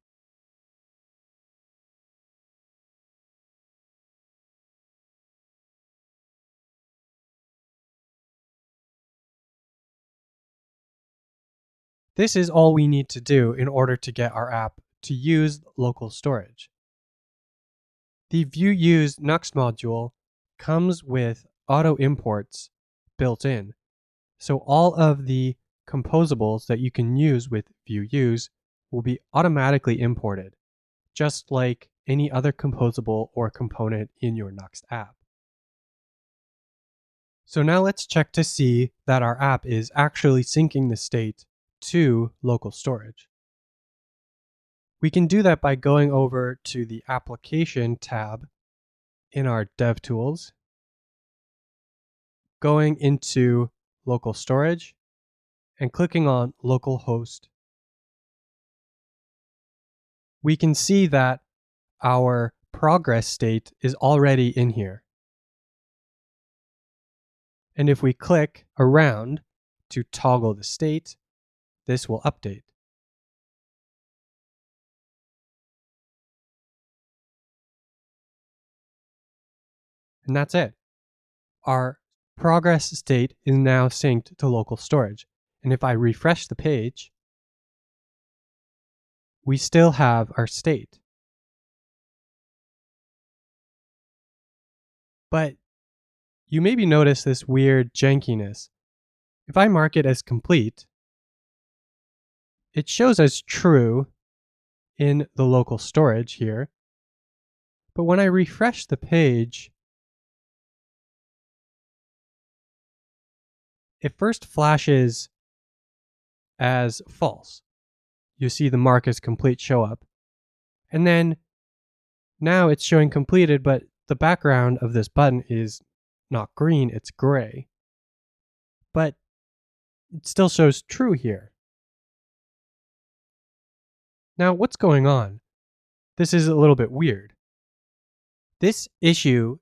This is all we need to do in order to get our app to use local storage. The VueUse Nuxt module comes with auto imports built in. So all of the composables that you can use with VueUse will be automatically imported, just like any other composable or component in your Nuxt app. So now let's check to see that our app is actually syncing the state to local storage. We can do that by going over to the Application tab in our DevTools, going into local storage, and clicking on localhost. We can see that our progress state is already in here. And if we click around to toggle the state, this will update. And that's it. Our progress state is now synced to local storage. And if I refresh the page, we still have our state. But you maybe notice this weird jankiness. If I mark it as complete, it shows as true in the local storage here. But when I refresh the page, it first flashes as false. You see the mark as complete show up. And then now it's showing completed, but the background of this button is not green, it's gray. But it still shows true here. Now, what's going on? This is a little bit weird. This issue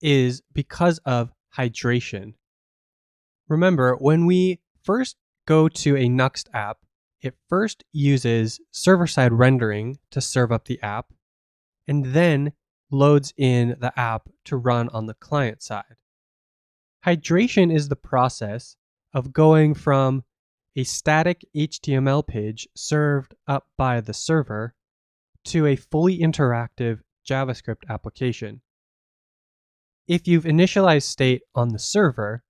is because of hydration. Remember, when we first go to a Nuxt app, it first uses server-side rendering to serve up the app, and then loads in the app to run on the client side. Hydration is the process of going from a static HTML page served up by the server to a fully interactive JavaScript application. If you've initialized state on the server,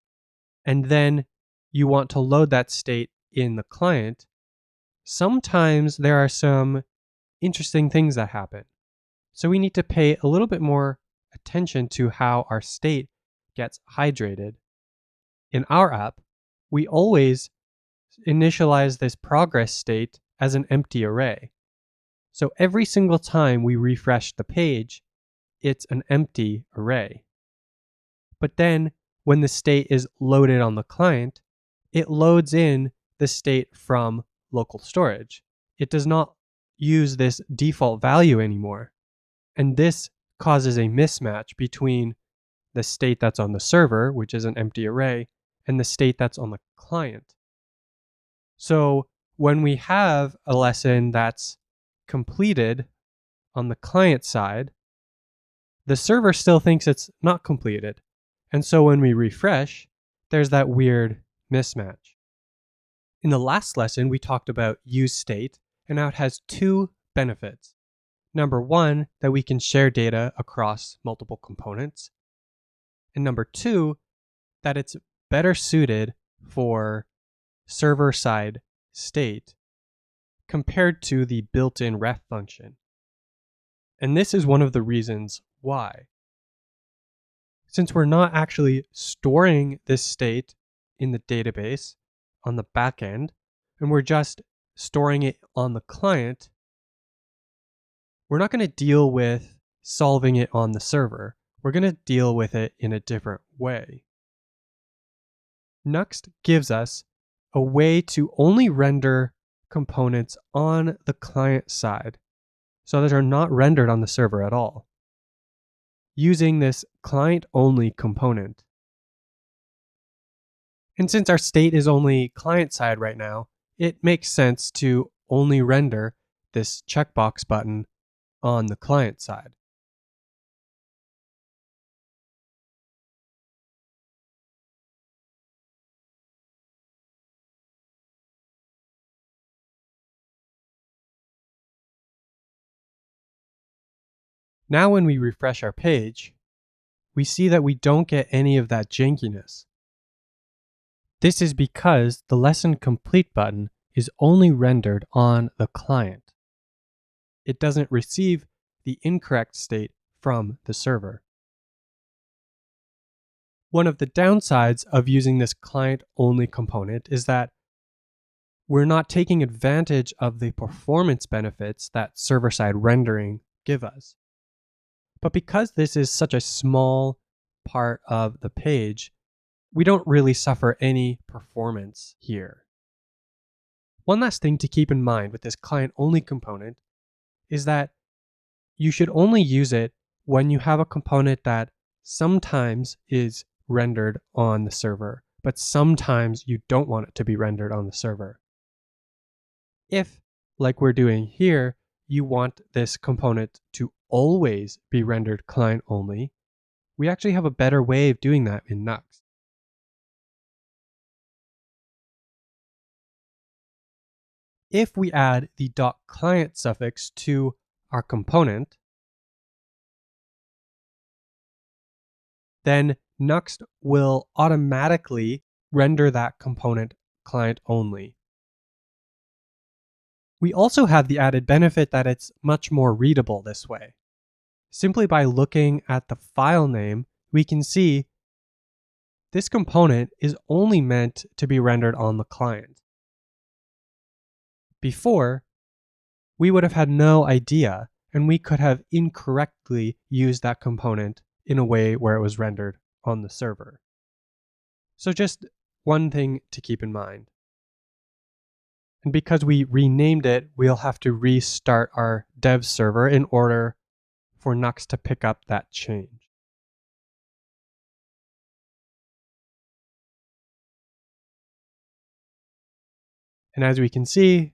and then you want to load that state in the client, sometimes there are some interesting things that happen. So we need to pay a little bit more attention to how our state gets hydrated. In our app, we always initialize this progress state as an empty array. So every single time we refresh the page, it's an empty array. But then when the state is loaded on the client, it loads in the state from local storage. It does not use this default value anymore. And this causes a mismatch between the state that's on the server, which is an empty array, and the state that's on the client. So when we have a lesson that's completed on the client side, the server still thinks it's not completed. And so when we refresh, there's that weird mismatch. In the last lesson, we talked about useState, and how it has two benefits. Number one, that we can share data across multiple components. And number two, that it's better suited for server-side state compared to the built-in ref function. And this is one of the reasons why. Since we're not actually storing this state in the database on the back end, and we're just storing it on the client, we're not going to deal with solving it on the server. We're going to deal with it in a different way. Nuxt gives us a way to only render components on the client side so that are not rendered on the server at all, using this client-only component. And since our state is only client-side right now, it makes sense to only render this checkbox button on the client side. Now when we refresh our page, we see that we don't get any of that jankiness. This is because the lesson complete button is only rendered on the client. It doesn't receive the incorrect state from the server. One of the downsides of using this client-only component is that we're not taking advantage of the performance benefits that server-side rendering give us. But because this is such a small part of the page, we don't really suffer any performance here. One last thing to keep in mind with this client-only component is that you should only use it when you have a component that sometimes is rendered on the server, but sometimes you don't want it to be rendered on the server. If, like we're doing here, you want this component to always be rendered client only, we actually have a better way of doing that in Nuxt. If we add the .client suffix to our component, then Nuxt will automatically render that component client only. We also have the added benefit that it's much more readable this way. Simply by looking at the file name, we can see this component is only meant to be rendered on the client. Before, we would have had no idea, and we could have incorrectly used that component in a way where it was rendered on the server. So just one thing to keep in mind. And because we renamed it, we'll have to restart our dev server in order for Nuxt to pick up that change. And as we can see,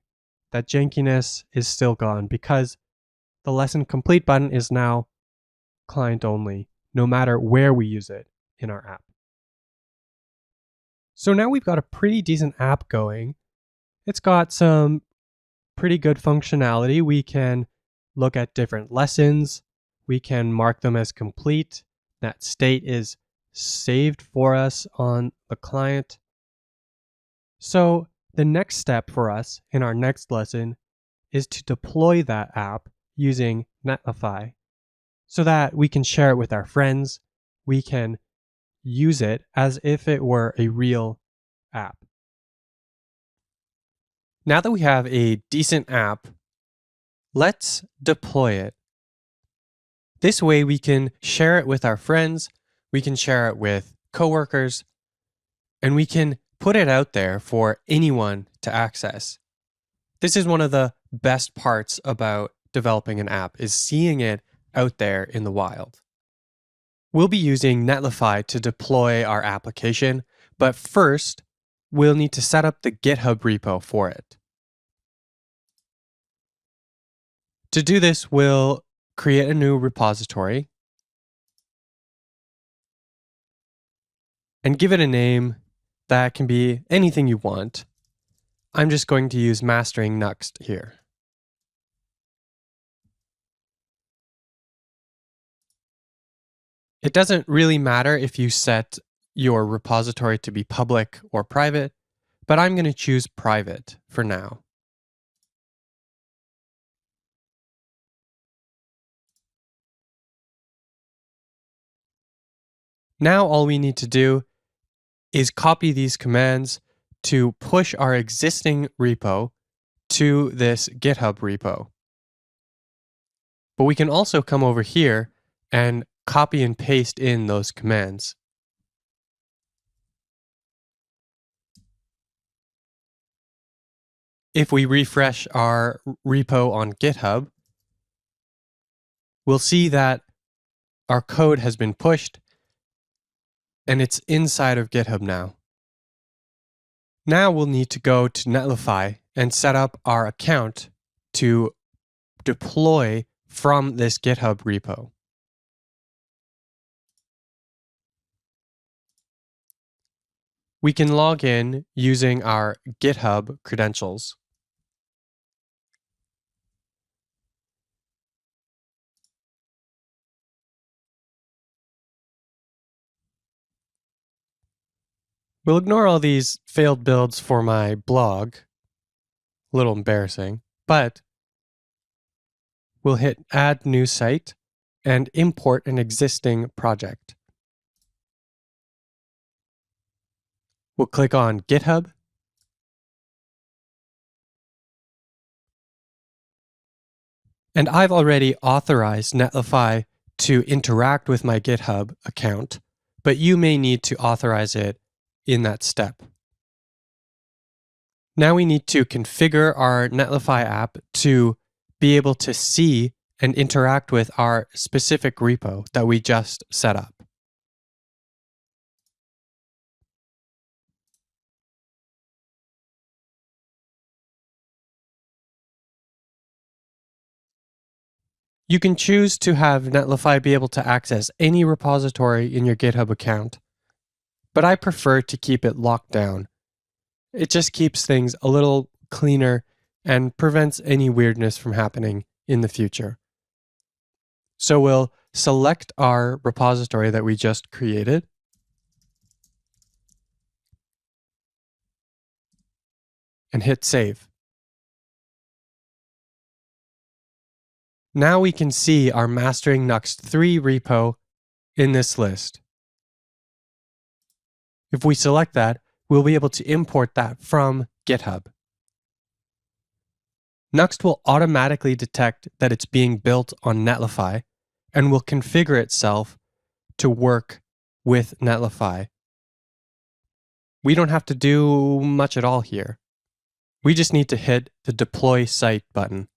that jankiness is still gone because the lesson complete button is now client only, no matter where we use it in our app. So now we've got a pretty decent app going. It's got some pretty good functionality. We can look at different lessons. We can mark them as complete. That state is saved for us on the client. So the next step for us in our next lesson is to deploy that app using Netlify so that we can share it with our friends. We can use it as if it were a real app. Now that we have a decent app, let's deploy it. This way we can share it with our friends, we can share it with coworkers, and we can put it out there for anyone to access. This is one of the best parts about developing an app, is seeing it out there in the wild. We'll be using Netlify to deploy our application, but first, we'll need to set up the GitHub repo for it. To do this, we'll create a new repository and give it a name that can be anything you want. I'm just going to use Mastering Nuxt here. It doesn't really matter if you set your repository to be public or private, but I'm going to choose private for now. Now all we need to do is copy these commands to push our existing repo to this GitHub repo. But we can also come over here and copy and paste in those commands. If we refresh our repo on GitHub, we'll see that our code has been pushed and it's inside of GitHub now. Now we'll need to go to Netlify and set up our account to deploy from this GitHub repo. We can log in using our GitHub credentials. We'll ignore all these failed builds for my blog. A little embarrassing, but we'll hit Add New Site and import an existing project. We'll click on GitHub. And I've already authorized Netlify to interact with my GitHub account, but you may need to authorize it in that step. Now we need to configure our Netlify app to be able to see and interact with our specific repo that we just set up. You can choose to have Netlify be able to access any repository in your GitHub account, but I prefer to keep it locked down. It just keeps things a little cleaner and prevents any weirdness from happening in the future. So we'll select our repository that we just created. And hit save. Now we can see our Mastering Nuxt 3 repo in this list. If we select that, we'll be able to import that from GitHub. Nuxt will automatically detect that it's being built on Netlify and will configure itself to work with Netlify. We don't have to do much at all here. We just need to hit the Deploy Site button.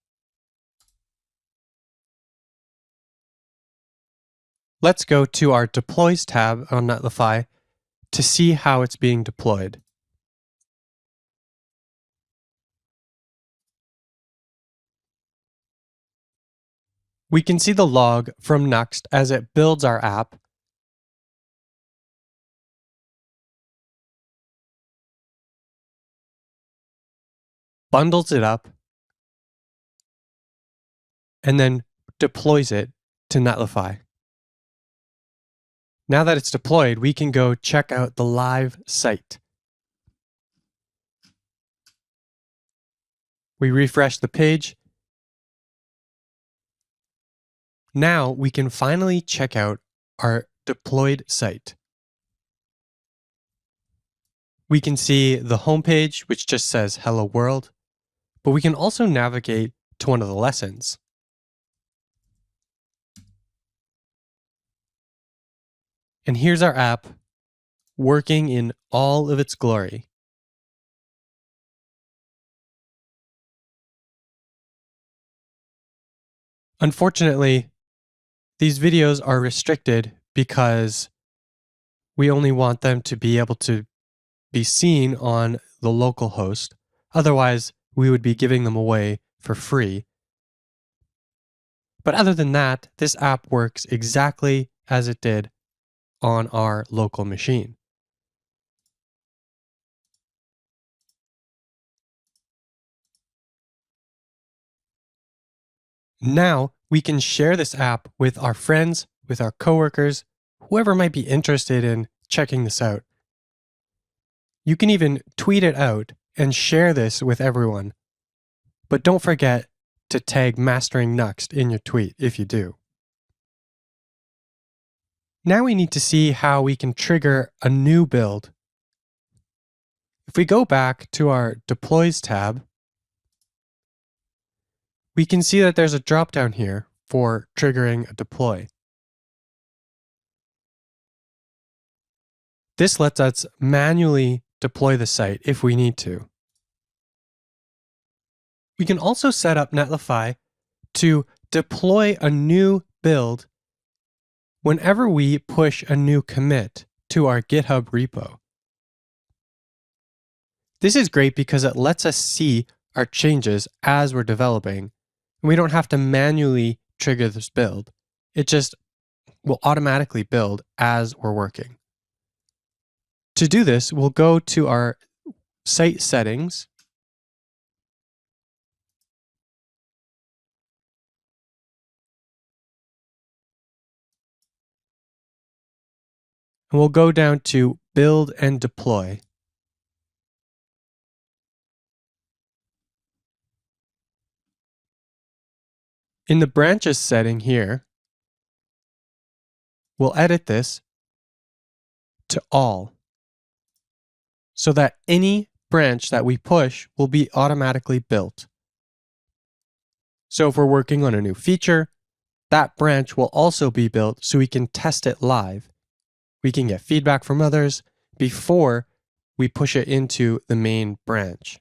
Let's go to our Deploys tab on Netlify to see how it's being deployed. We can see the log from Nuxt as it builds our app. Bundles it up, and then deploys it to Netlify. Now that it's deployed, we can go check out the live site. We refresh the page. Now we can finally check out our deployed site. We can see the homepage, which just says Hello World, but we can also navigate to one of the lessons. And here's our app working in all of its glory. Unfortunately, these videos are restricted because we only want them to be able to be seen on the local host. Otherwise, we would be giving them away for free. But other than that, this app works exactly as it did on our local machine. Now we can share this app with our friends, with our coworkers, whoever might be interested in checking this out. You can even tweet it out and share this with everyone. But don't forget to tag Mastering Nuxt in your tweet if you do. Now we need to see how we can trigger a new build. If we go back to our Deploys tab, we can see that there's a drop-down here for triggering a deploy. This lets us manually deploy the site if we need to. We can also set up Netlify to deploy a new build whenever we push a new commit to our GitHub repo. This is great because it lets us see our changes as we're developing. We don't have to manually trigger this build. It just will automatically build as we're working. To do this, we'll go to our site settings. And we'll go down to build and deploy. In the branches setting here, we'll edit this to all so that any branch that we push will be automatically built. So if we're working on a new feature, that branch will also be built so we can test it live. We can get feedback from others before we push it into the main branch.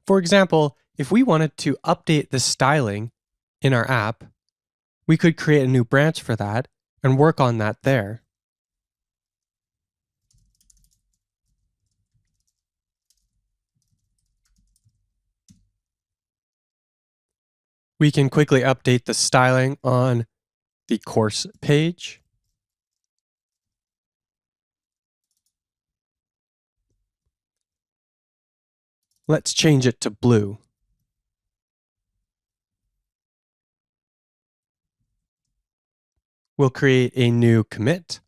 For example, if we wanted to update the styling in our app, we could create a new branch for that and work on that there. We can quickly update the styling on the course page. Let's change it to blue. We'll create a new commit.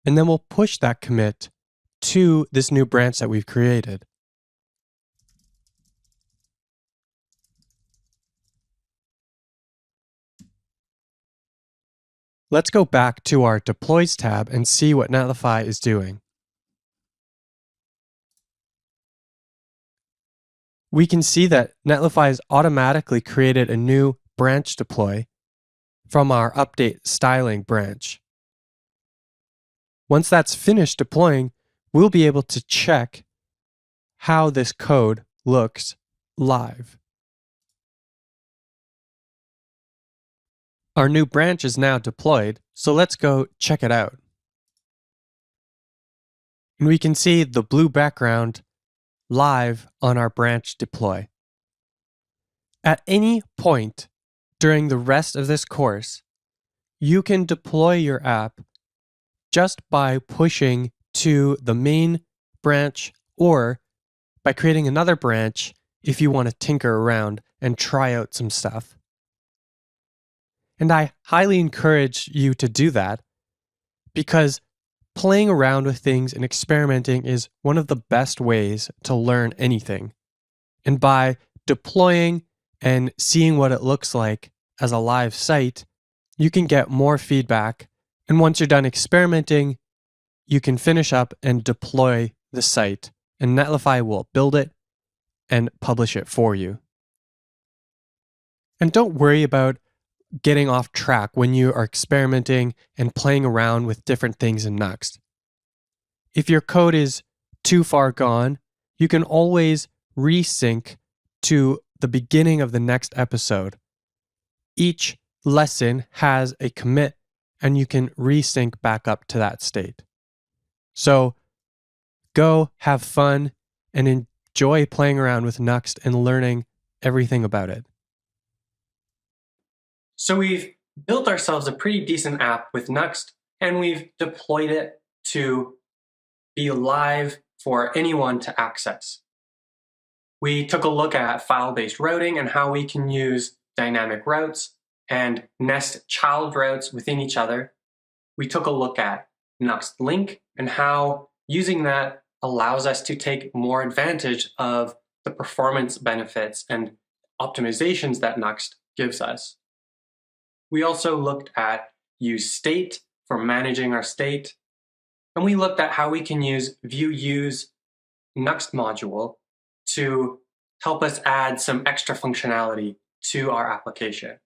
And then we'll push that commit to this new branch that we've created. Let's go back to our Deploys tab and see what Netlify is doing. We can see that Netlify has automatically created a new branch deploy from our update styling branch. Once that's finished deploying, we'll be able to check how this code looks live. Our new branch is now deployed, so let's go check it out. And we can see the blue background live on our branch deploy. At any point during the rest of this course, you can deploy your app just by pushing to the main branch or by creating another branch if you want to tinker around and try out some stuff. And I highly encourage you to do that because playing around with things and experimenting is one of the best ways to learn anything. And by deploying and seeing what it looks like as a live site, you can get more feedback. And once you're done experimenting, you can finish up and deploy the site, and Netlify will build it and publish it for you. And don't worry about getting off track when you are experimenting and playing around with different things in Nuxt. If your code is too far gone, you can always resync to the beginning of the next episode. Each lesson has a commit, and you can resync back up to that state. So go have fun and enjoy playing around with Nuxt and learning everything about it. So we've built ourselves a pretty decent app with Nuxt, and we've deployed it to be live for anyone to access. We took a look at file-based routing and how we can use dynamic routes and nest child routes within each other. We took a look at Nuxt Link and how using that allows us to take more advantage of the performance benefits and optimizations that Nuxt gives us. We also looked at use state for managing our state, and we looked at how we can use view-use Nuxt module to help us add some extra functionality to our application.